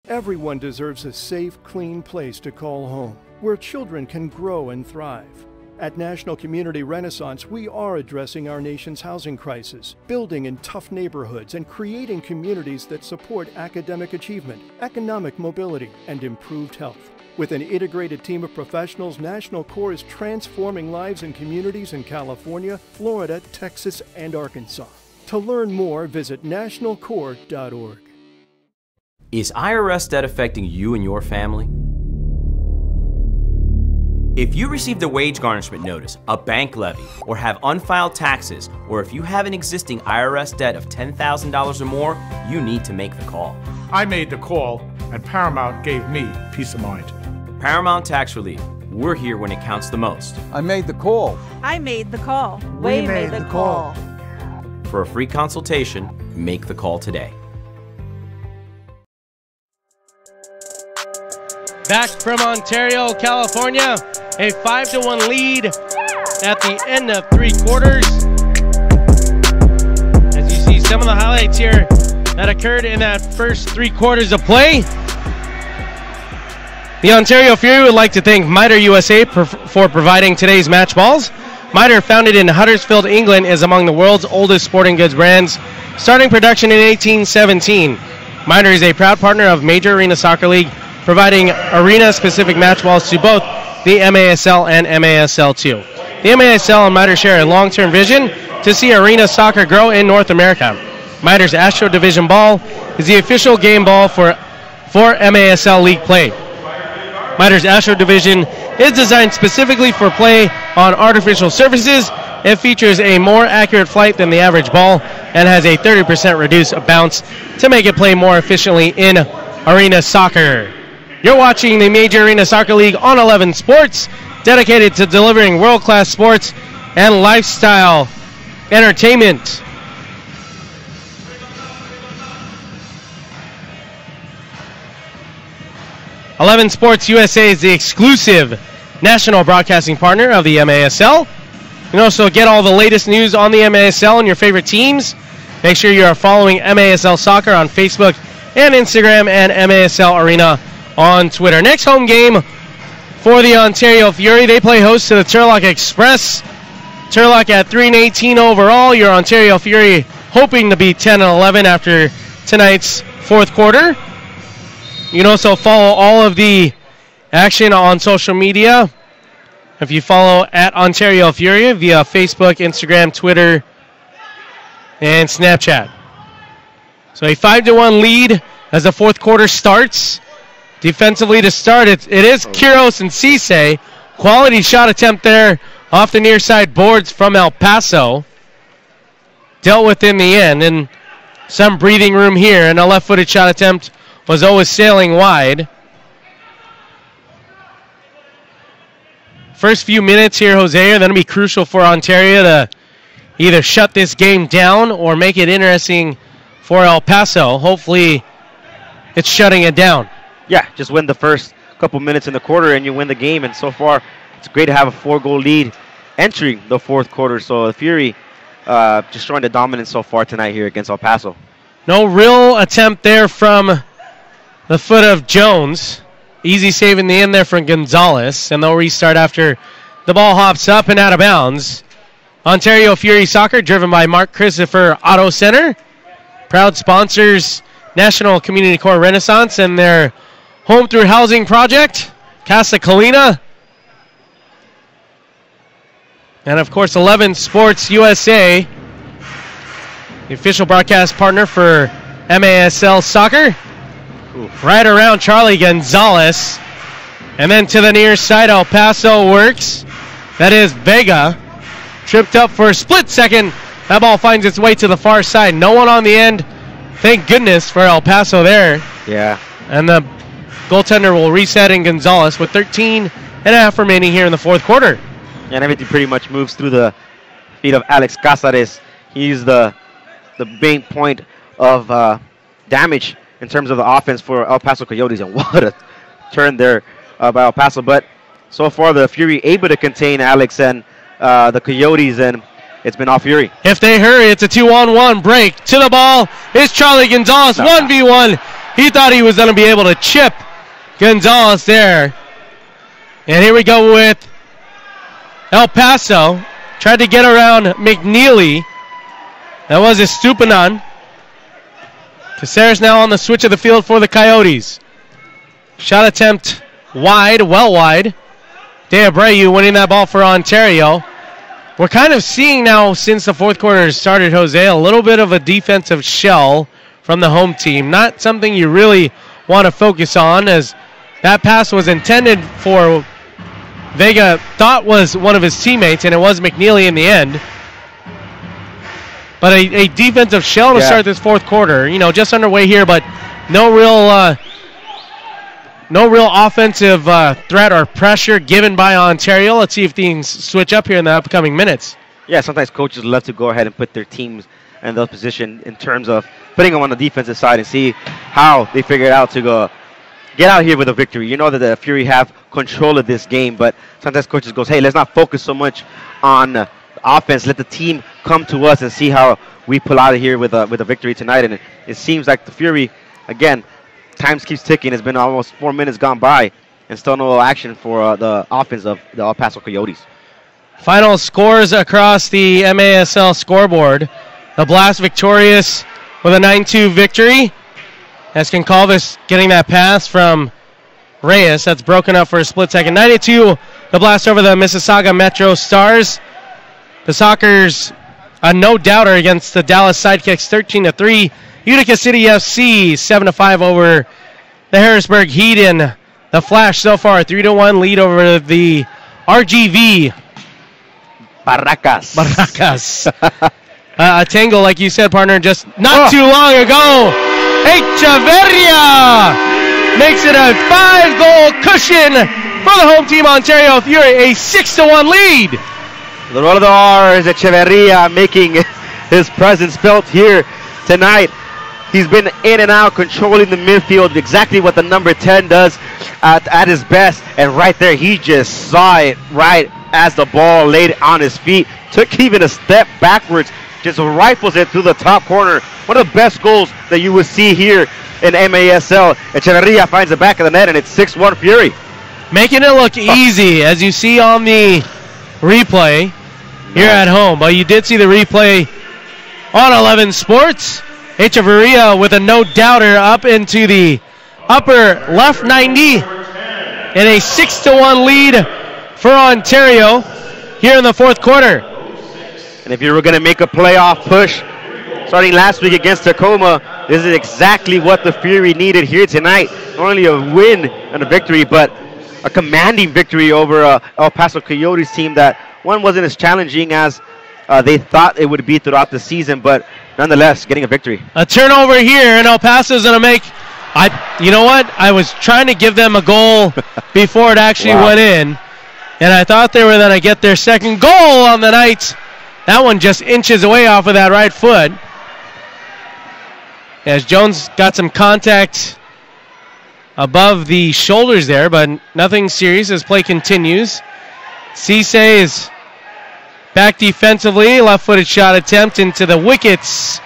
Everyone deserves a safe, clean place to call home, where children can grow and thrive. At National Community Renaissance, we are addressing our nation's housing crisis, building in tough neighborhoods and creating communities that support academic achievement, economic mobility, and improved health. With an integrated team of professionals, National Core is transforming lives and communities in California, Florida, Texas, and Arkansas. To learn more, visit nationalcore.org. Is IRS debt affecting you and your family? If you received a wage garnishment notice, a bank levy, or have unfiled taxes, or if you have an existing IRS debt of $10,000 or more, you need to make the call. I made the call, and Paramount gave me peace of mind. Paramount Tax Relief. We're here when it counts the most. I made the call. I made the call. We made the call. For a free consultation, make the call today. Back from Ontario, California, a 5-1 lead at the end of 3 quarters. As you see some of the highlights here that occurred in that first 3 quarters of play. The Ontario Fury would like to thank Miter USA for providing today's match balls. Miter, founded in Huddersfield, England, is among the world's oldest sporting goods brands, starting production in 1817. Miter is a proud partner of Major Arena Soccer League, providing arena-specific match balls to both the MASL and MASL2. The MASL and Miter share a long-term vision to see arena soccer grow in North America. Miter's Astro Division ball is the official game ball for MASL League play. Miter's Astro Division is designed specifically for play on artificial surfaces. It features a more accurate flight than the average ball and has a 30% reduced bounce to make it play more efficiently in arena soccer. You're watching the Major Arena Soccer League on 11 Sports, dedicated to delivering world-class sports and lifestyle entertainment. "11 Sports USA is the exclusive national broadcasting partner of the MASL. You can also get all the latest news on the MASL and your favorite teams. Make sure you are following MASL Soccer on Facebook and Instagram, and MASL Arena on Twitter. Next home game for the Ontario Fury. They play host to the Turlock Express. Turlock at 3-18 overall. Your Ontario Fury hoping to be 10-11 after tonight's fourth quarter. You can also follow all of the action on social media. If you follow at Ontario Fury via Facebook, Instagram, Twitter, and Snapchat. So a 5-1 lead as the fourth quarter starts. Defensively to start, it is Quiros and Cisse. Quality shot attempt there off the near side boards from El Paso. Dealt with in the end, and some breathing room here, and a left-footed shot attempt was always sailing wide. First few minutes here, Jose, are going to be crucial for Ontario to either shut this game down or make it interesting for El Paso. Hopefully, it's shutting it down. Yeah, just win the first couple minutes in the quarter and you win the game. And so far, it's great to have a 4-goal lead entering the fourth quarter. So the Fury just showing the dominance so far tonight here against El Paso. No real attempt there from the foot of Jones. Easy save in the end there from Gonzalez. And they'll restart after the ball hops up and out of bounds. Ontario Fury Soccer, driven by Mark Christopher Auto Center. Proud sponsors, National Community Corps Renaissance and their Home Through Housing project, Casa Colina. And, of course, 11 Sports USA, the official broadcast partner for MASL Soccer. Right around Charlie Gonzalez. And then to the near side, El Paso works. That is Vega. Tripped up for a split second. That ball finds its way to the far side. No one on the end. Thank goodness for El Paso there. Yeah. And the goaltender will reset in Gonzalez with 13 and a half remaining here in the fourth quarter. And everything pretty much moves through the feet of Alex Casares. He's the main point of damage in terms of the offense for El Paso Coyotes. And what a turn there by El Paso. But so far, the Fury able to contain Alex and the Coyotes, and it's been all Fury. If they hurry, it's a 2-on-1 break. To the ball is Charlie Gonzalez, 1v1. He thought he was going to be able to chip Gonzalez there. And here we go with El Paso. Tried to get around McNeely. That was Estupinan. Caceres now on the switch of the field for the Coyotes. Shot attempt wide, well wide. De Abreu winning that ball for Ontario. We're kind of seeing now, since the fourth quarter started, Jose, a little bit of a defensive shell from the home team. Not something you really want to focus on, as that pass was intended for Vega, thought was one of his teammates, and it was McNeely in the end. But a defensive shell to start this fourth quarter. You know, just underway here, but no real offensive threat or pressure given by Ontario. Let's see if things switch up here in the upcoming minutes. Yeah, sometimes coaches love to go ahead and put their teams in those positions in terms of putting them on the defensive side and see how they figure it out to go get out here with a victory. You know that the Fury have control of this game, but sometimes coaches goes, hey, let's not focus so much on offense. Let the team come to us and see how we pull out of here with a victory tonight. And it seems like the Fury, again, time keeps ticking. It's been almost 4 minutes gone by and still no action for the offense of the El Paso Coyotes. Final scores across the MASL scoreboard. The Blast victorious with a 9-2 victory. As Concalves getting that pass from Reyes. That's broken up for a split second. 9-2, the Blast over the Mississauga Metro Stars. The Sockers, a no-doubter against the Dallas Sidekicks, 13-3. Utica City FC, 7-5 over the Harrisburg Heat. And the Flash so far, 3-1 lead over the RGV Barracas. A tangle, like you said, partner, just not too long ago. Echeverria makes it a 5-goal cushion for the home team, Ontario Fury, a 6-1 lead. The Rolador is Echeverria making his presence felt here tonight. He's been in and out, controlling the midfield, exactly what the number 10 does at his best. And right there, he just saw it right as the ball laid on his feet. Took even a step backwards, just rifles it through the top corner. One of the best goals that you would see here in MASL. Echeverria finds the back of the net, and it's 6-1 Fury. Making it look easy, as you see on the replay here at home. But you did see the replay on 11 Sports. Echeverria with a no-doubter up into the upper left 90. And a 6-1 lead for Ontario here in the fourth quarter. And if you were going to make a playoff push starting last week against Tacoma, this is exactly what the Fury needed here tonight. Not only a win and a victory, but a commanding victory over El Paso Coyotes team that one wasn't as challenging as they thought it would be throughout the season, but nonetheless, getting a victory. A turnover here, and El Paso's going to make, you know what? I was trying to give them a goal before it actually went in, and I thought they were going to get their second goal on the night. That one just inches away off of that right foot. As Jones got some contact above the shoulders there, but nothing serious as play continues. Cisse is back defensively. Left-footed shot attempt into the wickets.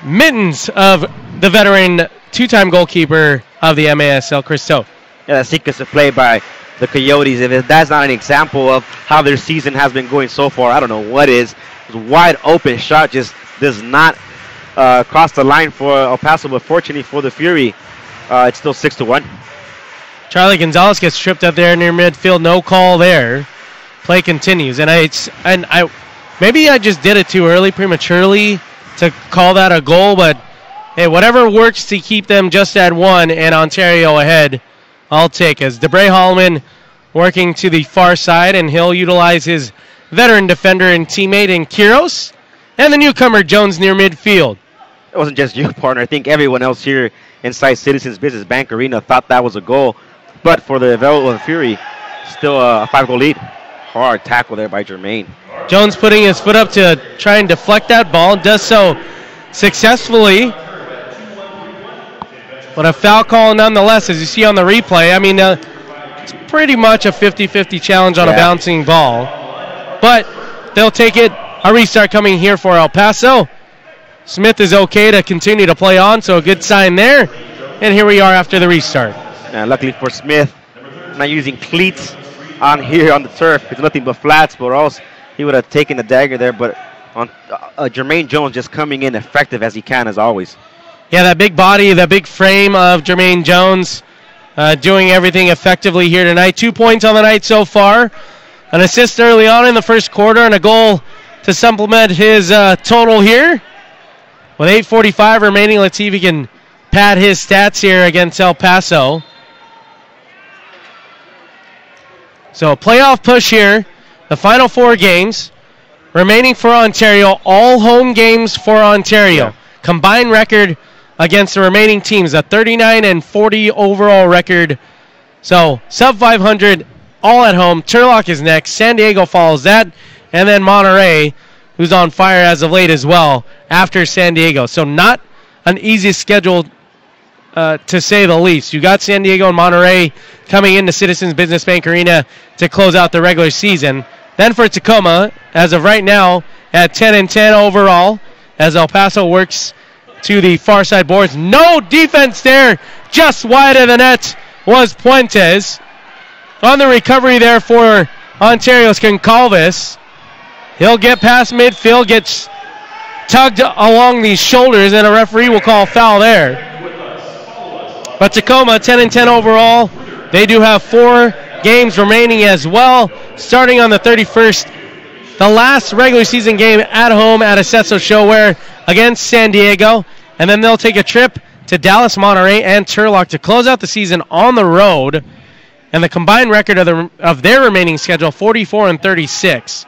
Mittens of the veteran two-time goalkeeper of the MASL, Chris Toe. Yeah, that sequence of play by the Coyotes, if that's not an example of how their season has been going so far, I don't know what is. It's a wide open shot, just does not cross the line for El Paso, but fortunately for the Fury, it's still 6-1. Charlie Gonzalez gets tripped up there near midfield, no call there. Play continues, and I maybe I just did it too early, prematurely, to call that a goal, but hey, whatever works to keep them just at one and Ontario ahead, I'll take. As DeBray Hallman working to the far side, and he'll utilize his veteran defender and teammate in Quiros, and the newcomer Jones near midfield. It wasn't just you, partner. I think everyone else here inside Citizens Business Bank Arena thought that was a goal, but for the Fury, still a 5-goal lead. Hard tackle there by Jermaine. Jones putting his foot up to try and deflect that ball, does so successfully. But a foul call nonetheless, as you see on the replay. I mean, it's pretty much a 50-50 challenge on a bouncing ball. But they'll take it. A restart coming here for El Paso. Smith is okay to continue to play on, so a good sign there. And here we are after the restart. Luckily for Smith, not using cleats on here on the turf. It's nothing but flats, but else he would have taken the dagger there. But on Jermaine Jones just coming in effective as he can, as always. Yeah, that big body, that big frame of Jermaine Jones doing everything effectively here tonight. 2 points on the night so far. An assist early on in the first quarter and a goal to supplement his total here. With 8:45 remaining, let's see if he can pad his stats here against El Paso. So a playoff push here. The final 4 games remaining for Ontario. All home games for Ontario. Yeah. Combined record against the remaining teams. A 39-40 overall record. So sub 500 all at home. Turlock is next. San Diego follows that. And then Monterey who's on fire as of late as well after San Diego. So not an easy schedule to say the least. You got San Diego and Monterey coming into Citizens Business Bank Arena to close out the regular season. Then for Tacoma, as of right now, at 10-10 overall, as El Paso works to the far side boards. No defense there, just wide of the net was Puentes. On the recovery there for Ontario's Concalves. He'll get past midfield, gets tugged along the shoulders, and a referee will call foul there. But Tacoma, 10-10 overall. They do have 4 games remaining as well, starting on the 31st. The last regular season game at home at Acesso Showware against San Diego. And then they'll take a trip to Dallas, Monterey, and Turlock to close out the season on the road. And the combined record of their remaining schedule, 44-36.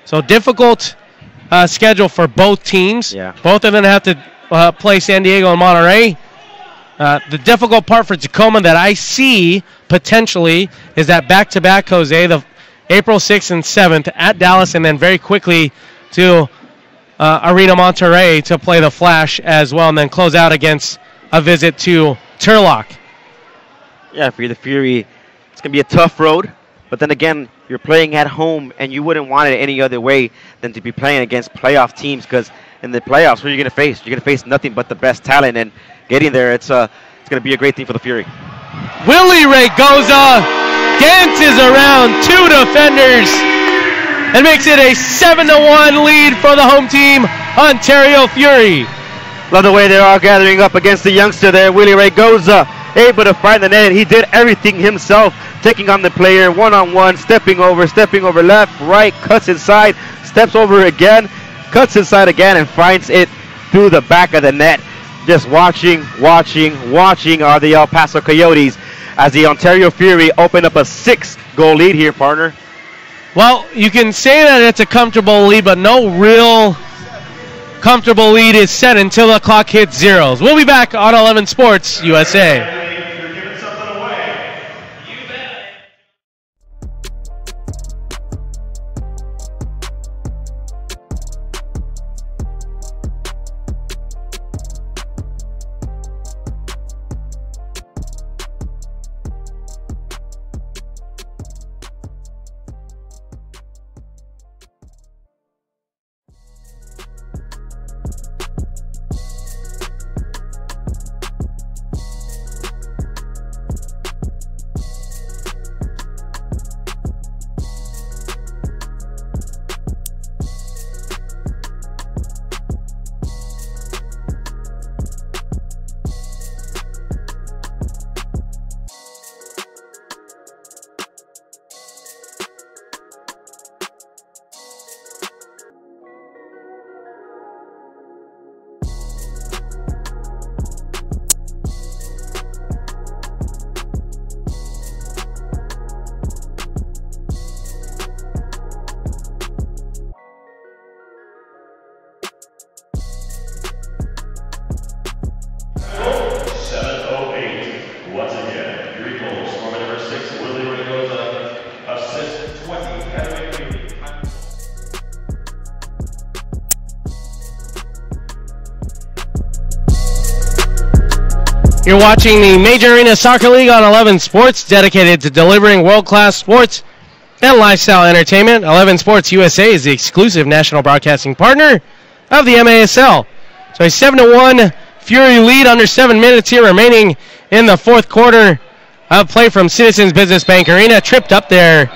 So difficult schedule for both teams. Yeah. Both of them have to play San Diego and Monterey. The difficult part for Tacoma that I see potentially is that back-to-back, Jose, the April 6th and 7th at Dallas, and then very quickly to Arena Monterey to play the Flash as well, and then close out against a visit to Turlock. Yeah, for the Fury, it's going to be a tough road. But then again, you're playing at home, and you wouldn't want it any other way than to be playing against playoff teams, because in the playoffs, who are you going to face? You're going to face nothing but the best talent, and getting there, it's going to be a great thing for the Fury. Willie Raygoza dances around 2 defenders and makes it a 7-1 lead for the home team, Ontario Fury. Love the way they're all gathering up against the youngster there, Willie Raygoza, able to find the net. He did everything himself, taking on the player one-on-one, stepping over left, right, cuts inside, steps over again, cuts inside again, and finds it through the back of the net. Just watching are the El Paso Coyotes as the Ontario Fury open up a 6-goal lead here, partner. Well, you can say that it's a comfortable lead, but no real comfortable lead is set until the clock hits zeros. We'll be back on 11 Sports USA. You're watching the Major Arena Soccer League on 11 Sports, dedicated to delivering world-class sports and lifestyle entertainment. 11 Sports USA is the exclusive national broadcasting partner of the MASL. So a 7-1 Fury lead, under 7 minutes here remaining in the fourth quarter of play from Citizens Business Bank Arena. Tripped up there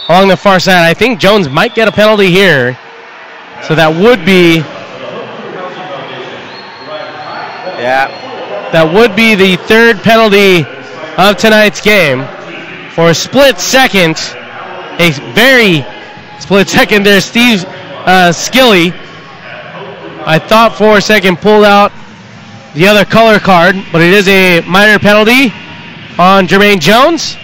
along the far side. I think Jones might get a penalty here. So that would be... That would be the third penalty of tonight's game. For a split second, a very split second there, Steve Skilly, I thought for a second pulled out the other color card, but it is a minor penalty on Jermaine Jones.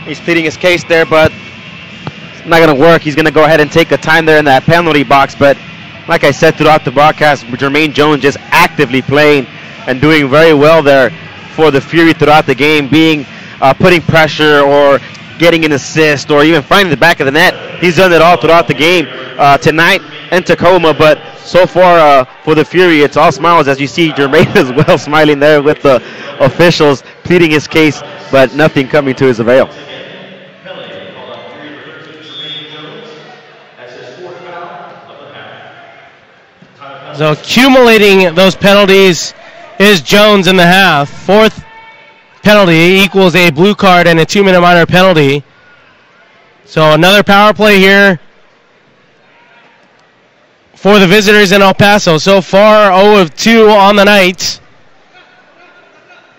He's pleading his case there, but it's not going to work. He's going to go ahead and take the time there in that penalty box, but like I said throughout the broadcast, Jermaine Jones just actively playing and doing very well there for the Fury throughout the game, being putting pressure or getting an assist or even finding the back of the net. He's done it all throughout the game tonight, in Tacoma, but so far for the Fury, it's all smiles, as you see Jermaine as well smiling there with the officials pleading his case, but nothing coming to his avail. So accumulating those penalties is Jones in the half. Fourth penalty equals a blue card and a 2-minute minor penalty. So another power play here for the visitors in El Paso. So far, 0 of 2 on the night.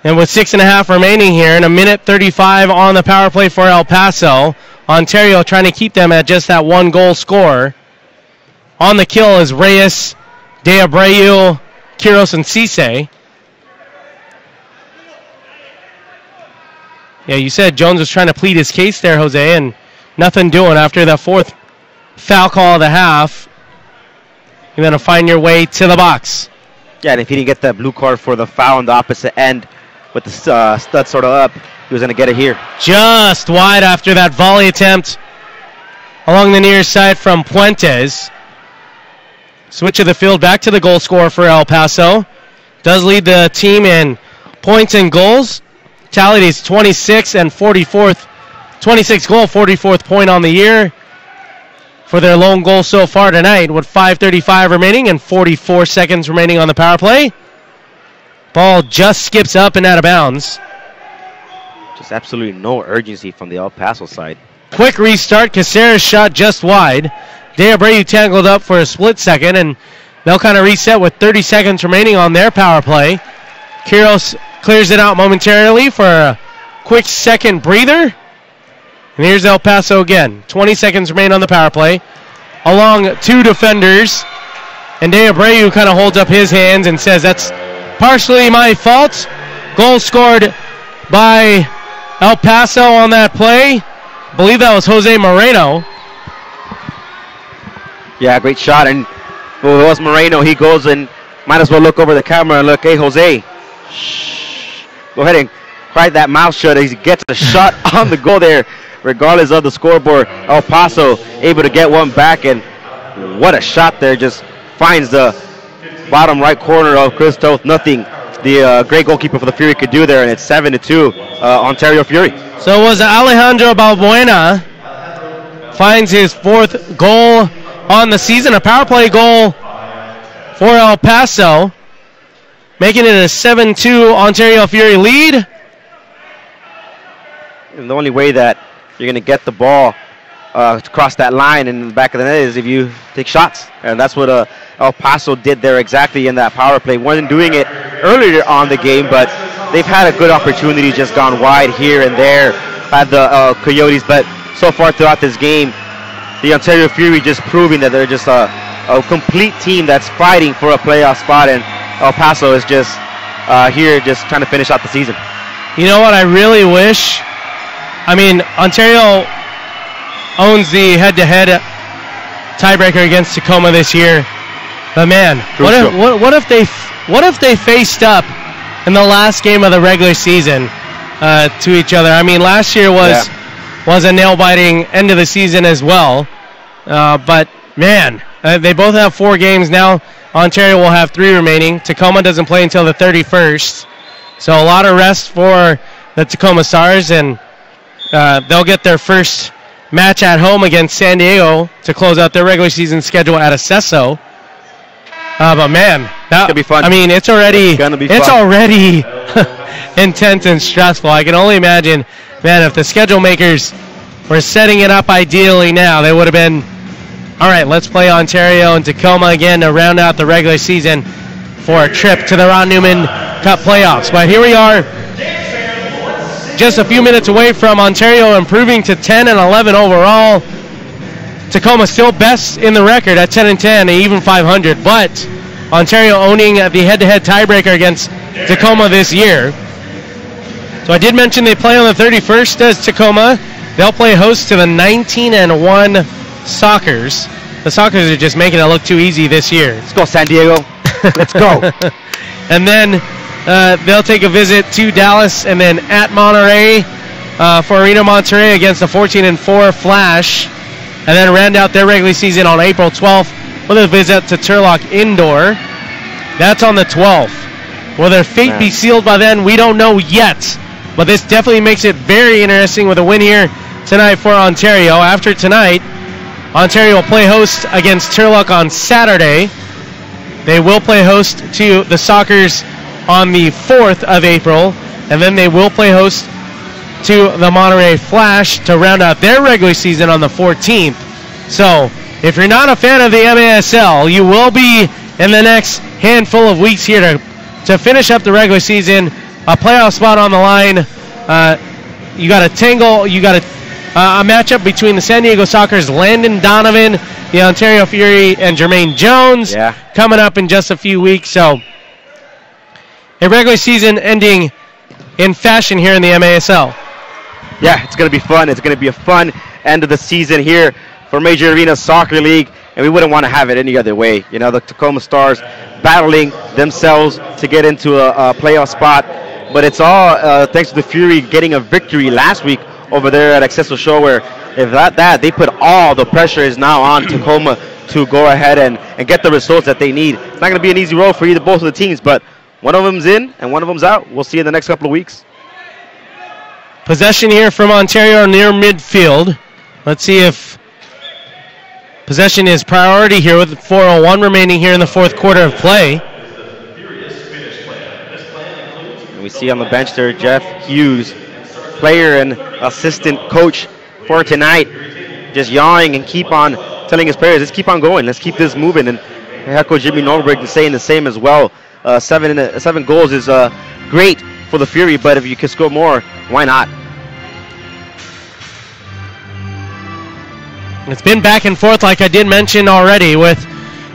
And with 6.5 remaining here, and a minute 35 on the power play for El Paso. Ontario trying to keep them at just that 1 goal score. On the kill is Reyes, De Abreu, Quiros, and Cisse. Yeah, you said Jones was trying to plead his case there, Jose, and nothing doing after that 4th foul call of the half. You're going to find your way to the box. Yeah, and if he didn't get that blue card for the foul on the opposite end with the stud sort of up, he was going to get it here. Just wide after that volley attempt along the near side from Puentes. Switch of the field back to the goal scorer for El Paso. Does lead the team in points and goals. Tallied is 26 and 44th. 26 goal, 44th point on the year for their lone goal so far tonight, with 5:35 remaining and 44 seconds remaining on the power play. Ball just skips up and out of bounds. Just absolutely no urgency from the El Paso side. Quick restart. Caceres shot just wide. De Abreu tangled up for a split second, and they'll kind of reset with 30 seconds remaining on their power play. Quiros clears it out momentarily for a quick second breather. And here's El Paso again. 20 seconds remain on the power play. Along 2 defenders. And De Abreu kind of holds up his hands and says, that's partially my fault. Goal scored by El Paso on that play. I believe that was Jose Moreno. Yeah, great shot. And if it was Moreno, he goes and might as well look over the camera and look, hey, Jose, shh, go ahead and cry that mouth shut as he gets a shot on the goal there. Regardless of the scoreboard, El Paso able to get one back, and what a shot there. Just finds the bottom right corner of Chris Toth. Nothing the great goalkeeper for the Fury could do there, and it's 7-2 Ontario Fury. So it was Alejandro Balbuena. Finds his 4th goal on the season, a power play goal for El Paso, making it a 7-2 Ontario Fury lead. And the only way that you're going to get the ball across that line in the back of the net is if you take shots. And that's what El Paso did there exactly in that power play. Wasn't doing it earlier on the game, but they've had a good opportunity, just gone wide here and there at the Coyotes. But so far throughout this game, the Ontario Fury just proving that they're just a complete team that's fighting for a playoff spot. And El Paso is just here just trying to finish out the season. You know what I really wish? I mean, Ontario owns the head-to-head tiebreaker against Tacoma this year. But man, what if they faced up in the last game of the regular season to each other? I mean, last year was a nail-biting end of the season as well. But man, they both have 4 games now. Ontario will have 3 remaining. Tacoma doesn't play until the 31st. So a lot of rest for the Tacoma Stars, and they'll get their first match at home against San Diego to close out their regular season schedule at Acesso. But man, that could be fun. I mean, it's already intense and stressful. I can only imagine, man, if the schedule makers were setting it up ideally now, they would have been, all right, let's play Ontario and Tacoma again to round out the regular season for a trip to the Ron Newman Cup playoffs. But here we are, just a few minutes away from Ontario improving to 10-11 overall. Tacoma still best in the record at 10-10 and even 500, but Ontario owning the head-to-head tiebreaker against Tacoma this year. So I did mention they play on the 31st as Tacoma. They'll play host to the 19-1 Sockers. The Sockers are just making it look too easy this year. Let's go, San Diego. Let's go. And then they'll take a visit to Dallas and then at Monterey for Arena Monterey against the 14-4 Flash. And then round out their regular season on April 12th with a visit to Turlock Indoor. That's on the 12th. Will their fate be sealed by then? We don't know yet. But this definitely makes it very interesting with a win here tonight for Ontario. After tonight, Ontario will play host against Turlock on Saturday. They will play host to the Sockers on the 4th of April. And then they will play host to the Monterey Flash to round out their regular season on the 14th. So, if you're not a fan of the MASL, you will be in the next handful of weeks here to finish up the regular season. A playoff spot on the line. You got a matchup between the San Diego Sockers' Landon Donovan, the Ontario Fury, and Jermaine Jones coming up in just a few weeks. So, a regular season ending in fashion here in the MASL. Yeah, it's going to be fun. It's going to be a fun end of the season here for Major Arena Soccer League, and we wouldn't want to have it any other way. You know, the Tacoma Stars battling themselves to get into a playoff spot, but it's all thanks to the Fury getting a victory last week over there at Accesso Show, where if that they put all the pressure is now on Tacoma to go ahead and get the results that they need. It's not going to be an easy road for both of the teams, but one of them's in and one of them's out. We'll see in the next couple of weeks. Possession here from Ontario near midfield. Let's see if possession is priority here with 4:01 remaining here in the fourth quarter of play. And we see on the bench there Jeff Hughes, player and assistant coach for tonight, just yawing and keep on telling his players, let's keep on going, let's keep this moving. And head coach Jimmy Norberg is saying the same as well. 7 goals is great for the Fury, but if you can score more, why not? It's been back and forth, like I did mention already, with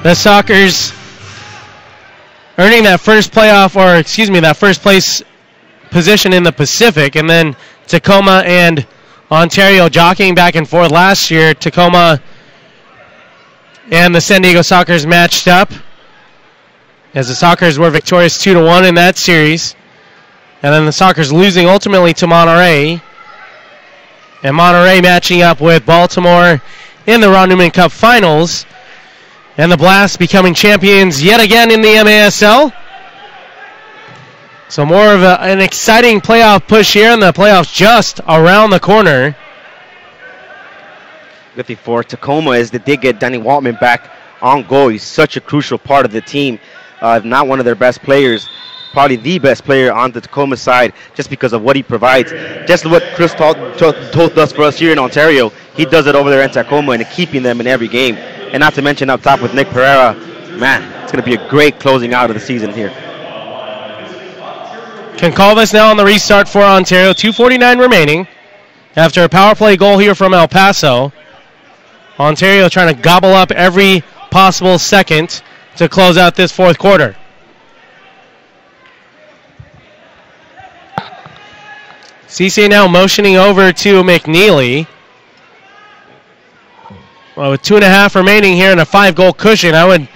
the Sockers earning that first place position in the Pacific, and then Tacoma and Ontario jockeying back and forth. Last year, Tacoma and the San Diego Sockers matched up, as the Sockers were victorious 2-1 in that series. And then the Sockers losing ultimately to Monterey. And Monterey matching up with Baltimore in the Ron Newman Cup Finals. And the Blast becoming champions yet again in the MASL. So more of an exciting playoff push here, and the playoffs just around the corner. Good thing for Tacoma is that they get Danny Waltman back on goal. He's such a crucial part of the team. If not one of their best players, probably the best player on the Tacoma side, just because of what he provides. Just what Chris told us for us here in Ontario, he does it over there in Tacoma and keeping them in every game. And not to mention up top with Nick Pereira, man, it's going to be a great closing out of the season here. Can call this now on the restart for Ontario. 2:49 remaining after a power play goal here from El Paso. Ontario trying to gobble up every possible second to close out this fourth quarter. Cisse now motioning over to McNeely. Well, with 2.5 remaining here and a 5-goal cushion, I would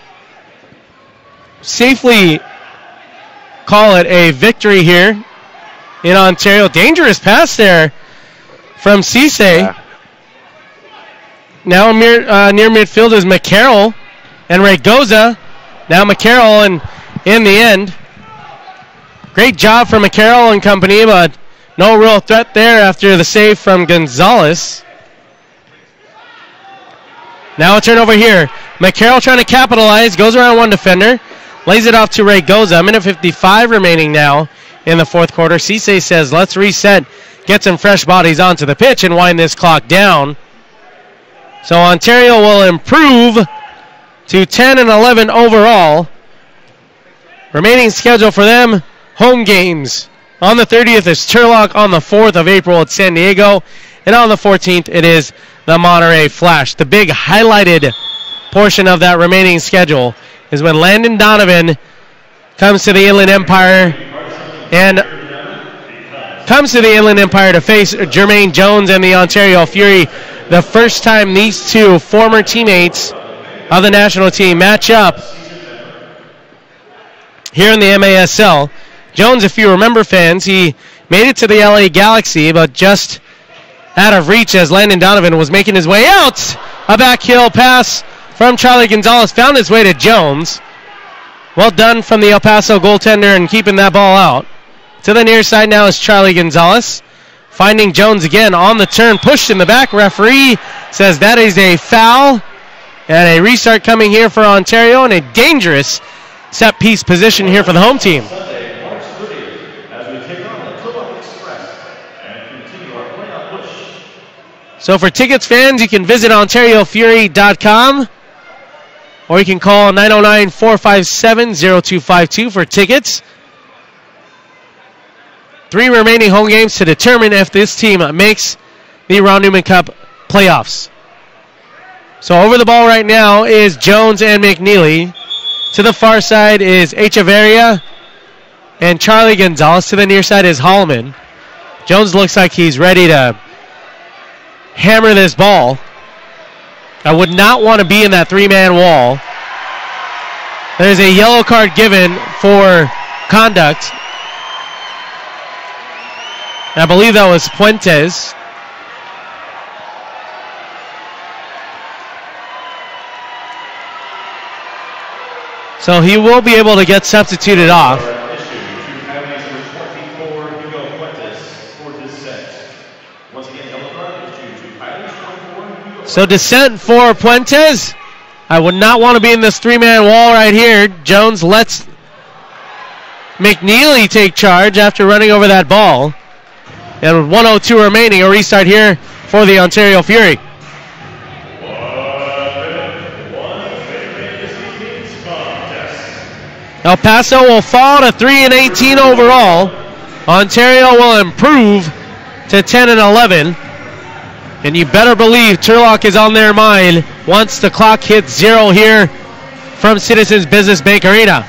safely call it a victory here in Ontario. Dangerous pass there from Cisse. Yeah. Now near midfield is McCarroll and Raygoza. Now McCarroll, and in the end, great job from McCarroll and company, but no real threat there after the save from Gonzalez. Now a turnover here. McCarroll trying to capitalize, goes around one defender, lays it off to Raygoza. Minute 55 remaining now in the fourth quarter. Cisse says, let's reset, get some fresh bodies onto the pitch and wind this clock down. So Ontario will improve to 10-11 overall. Remaining schedule for them, home games. On the 30th is Turlock. On the 4th of April, it's San Diego. And on the 14th, it is the Monterey Flash. The big highlighted portion of that remaining schedule is when Landon Donovan comes to the Inland Empire to face Jermaine Jones and the Ontario Fury. The first time these two former teammates of the national team match up here in the MASL. Jones, if you remember, fans, he made it to the LA Galaxy, but just out of reach as Landon Donovan was making his way out. A back heel pass from Charlie Gonzalez found its way to Jones. Well done from the El Paso goaltender and keeping that ball out. To the near side now is Charlie Gonzalez. Finding Jones again on the turn, pushed in the back. Referee says that is a foul. And a restart coming here for Ontario, and a dangerous set piece position here for the home team. So for tickets, fans, you can visit OntarioFury.com, or you can call 909-457-0252 for tickets. 3 remaining home games to determine if this team makes the Ron Newman Cup playoffs. So over the ball right now is Jones and McNeely. To the far side is Echeverria and Charlie Gonzalez. To the near side is Hallman. Jones looks like he's ready to hammer this ball. I would not want to be in that 3-man wall. There's a yellow card given for conduct. I believe that was Puentes. So he will be able to get substituted off. So dissent for Puentes. I would not want to be in this 3-man wall right here. Jones lets McNeely take charge after running over that ball. And with 1:02 remaining, a restart here for the Ontario Fury. El Paso will fall to 3-18 overall. Ontario will improve to 10-11. And you better believe Turlock is on their mind once the clock hits 0 here from Citizens Business Bank Arena.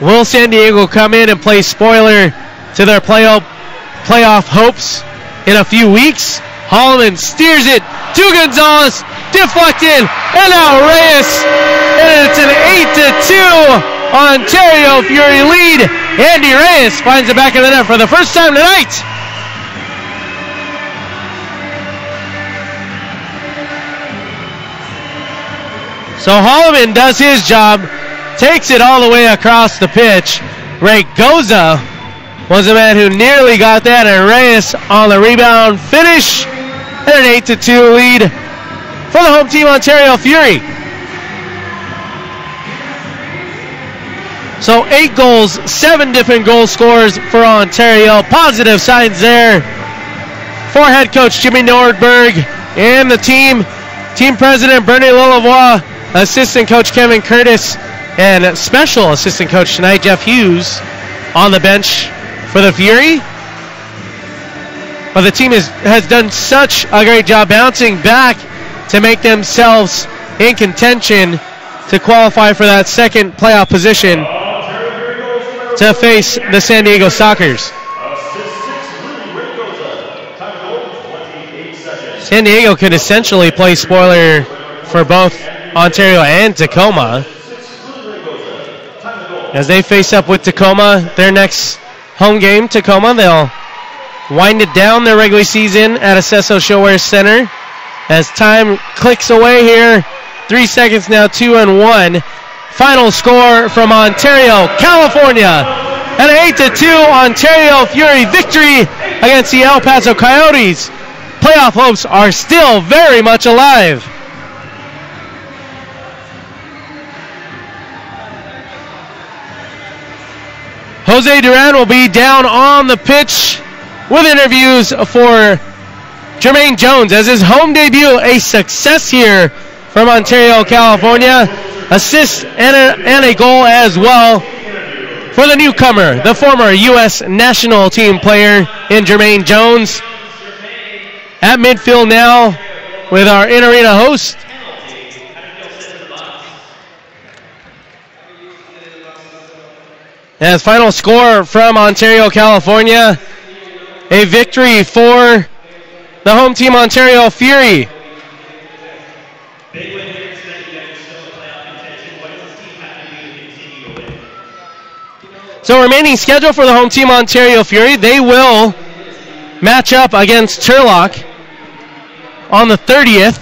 Will San Diego come in and play spoiler to their playoff hopes in a few weeks? Holloman steers it to Gonzalez, deflected, and now Reyes, and it's an 8-2 Ontario Fury lead. Andy Reyes finds the back of the net for the first time tonight. So Holloman does his job, takes it all the way across the pitch. Ray Goza was the man who nearly got that, and Reyes on the rebound finish, and an 8-2 lead for the home team Ontario Fury. So 8 goals, 7 different goal scorers for Ontario. Positive signs there for head coach Jimmy Nordberg and the team president Bernie Lillavois, assistant coach Kevin Curtis, and special assistant coach tonight Jeff Hughes on the bench for the Fury. But the team has done such a great job bouncing back to make themselves in contention to qualify for that second playoff position to face the San Diego Sockers. San Diego could essentially play spoiler for both Ontario and Tacoma as they face up with Tacoma. Their next home game, Tacoma, they'll wind it down their regular season at Acesso Showwear Center as time clicks away here. 3 seconds now, 2-1. Final score from Ontario, California. An 8-2 Ontario Fury victory against the El Paso Coyotes. Playoff hopes are still very much alive. Jose Duran will be down on the pitch with interviews for Jermaine Jones as his home debut, a success here from Ontario, California. Assist and a goal as well for the newcomer, the former U.S. national team player in Jermaine Jones. At midfield now with our in-arena host. As final score from Ontario, California, a victory for the home team Ontario Fury. So remaining schedule for the home team Ontario Fury, they will match up against Turlock on the 30th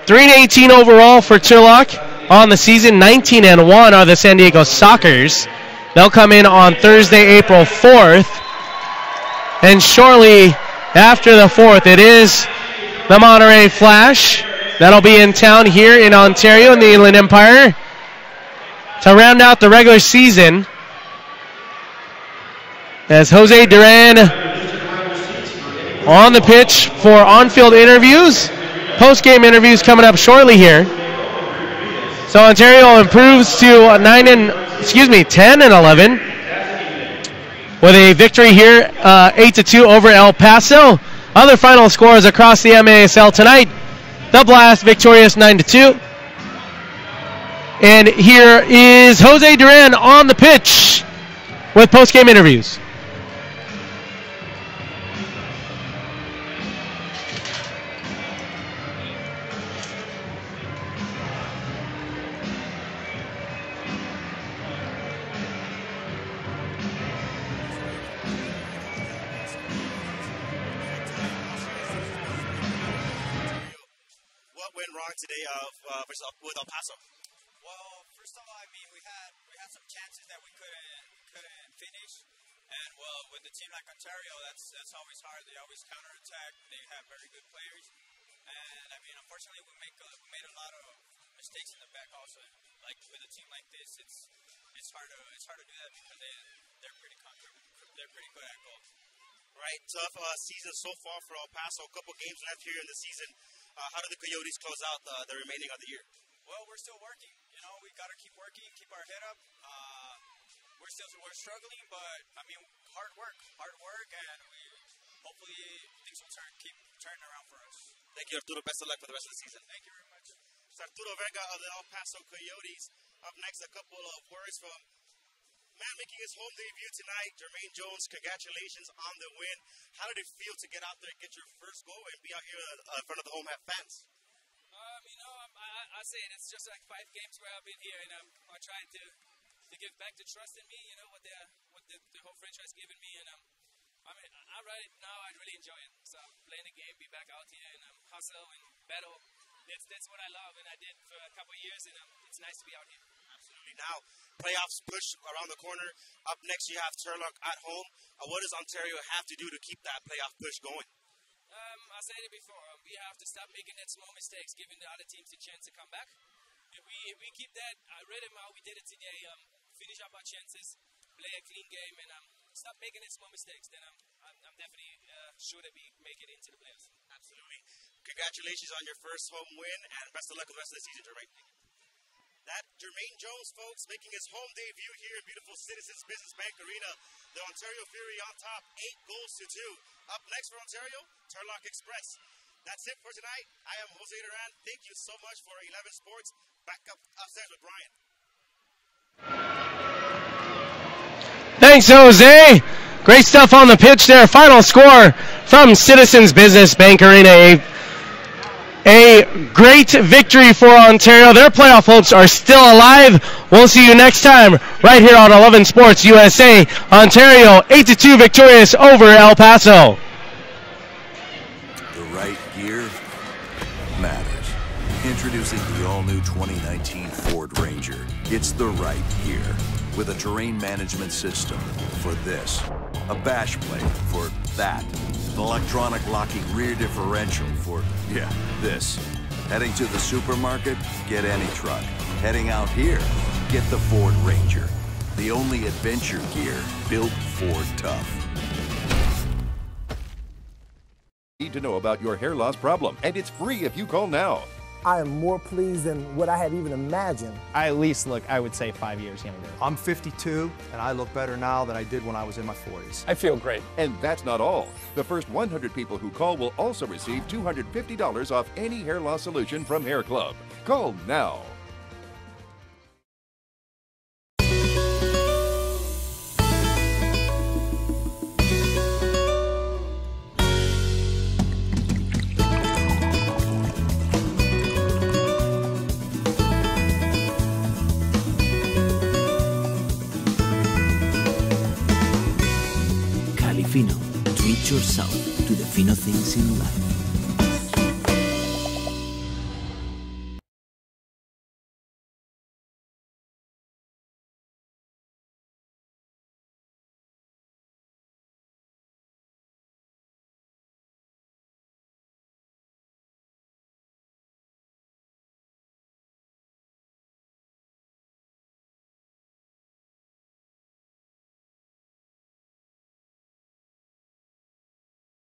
3-18 overall for Turlock on the season. 19-1 are the San Diego Sockers. They'll come in on Thursday, April 4th. And shortly after the 4th, it is the Monterey Flash. That'll be in town here in Ontario in the Inland Empire to round out the regular season. As Jose Duran on the pitch for on-field interviews. Post-game interviews coming up shortly here. So Ontario improves to 10-11 with a victory here, 8-2 over El Paso. Other final scores across the MASL tonight: the Blast victorious 9-2. And here is Jose Duran on the pitch with post-game interviews. Today with El Paso? Well, first of all, I mean, we had some chances that we couldn't finish, and well, with a team like Ontario, that's always hard. They always counterattack. They have very good players, and I mean, unfortunately, we made a lot of mistakes in the back also. Like with a team like this, it's hard to do that because they're pretty good at goal. Right, tough season so far for El Paso. A couple games left here in the season. How do the Coyotes close out the remaining of the year? Well, we're still working. You know, we got to keep working, keep our head up. We're struggling, but I mean, hard work, and hopefully things will keep turning around for us. Thank you, Arturo. Best of luck for the rest of the season. Thank you very much. It's Arturo Vega of the El Paso Coyotes. Up next, a couple of words from man making his home debut tonight, Jermaine Jones. Congratulations on the win. How did it feel to get out there and get your first goal and be out here in front of the home fans? You know, I say it's just like 5 games where I've been here, and I'm trying to give back the trust in me. You know what the whole franchise given me, and I mean, right now I really enjoy it. So playing the game, be back out here and hustle and battle. That's what I love, and I did for a couple of years, and it's nice to be out here. Absolutely. Now, playoffs push around the corner. Up next, you have Turlock at home. What does Ontario have to do to keep that playoff push going? I said it before. We have to stop making that small mistakes, giving the other teams a chance to come back. If we keep that rhythm how we did it today, finish up our chances, play a clean game, and stop making that small mistakes, then I'm definitely sure that we make it into the playoffs. Absolutely. Congratulations on your first home win, and best of luck with the rest of the season, Jermaine. That Jermaine Jones, folks, making his home debut here in beautiful Citizens Business Bank Arena. The Ontario Fury on top, 8-2. Up next for Ontario, Turlock Express. That's it for tonight. I am Jose Duran. Thank you so much for 11 Sports. Back up upstairs with Brian. Thanks, Jose. Great stuff on the pitch there. Final score from Citizens Business Bank Arena. A great victory for Ontario. Their playoff hopes are still alive. We'll see you next time right here on 11 Sports USA. Ontario 8-2 victorious over El Paso. The right gear matters. Introducing the all-new 2019 Ford Ranger. It's the right gear with a terrain management system for this, a bash plate for that, an electronic locking rear differential for, yeah, this. Heading to the supermarket? Get any truck. Heading out here? Get the Ford Ranger. The only adventure gear built Ford tough. Need to know about your hair loss problem, and it's free if you call now. I am more pleased than what I had even imagined. I at least look, I would say, 5 years younger. I'm 52, and I look better now than I did when I was in my 40s. I feel great. And that's not all. The first 100 people who call will also receive $250 off any hair loss solution from Hair Club. Call now. Fino. Treat yourself to the fino things in life.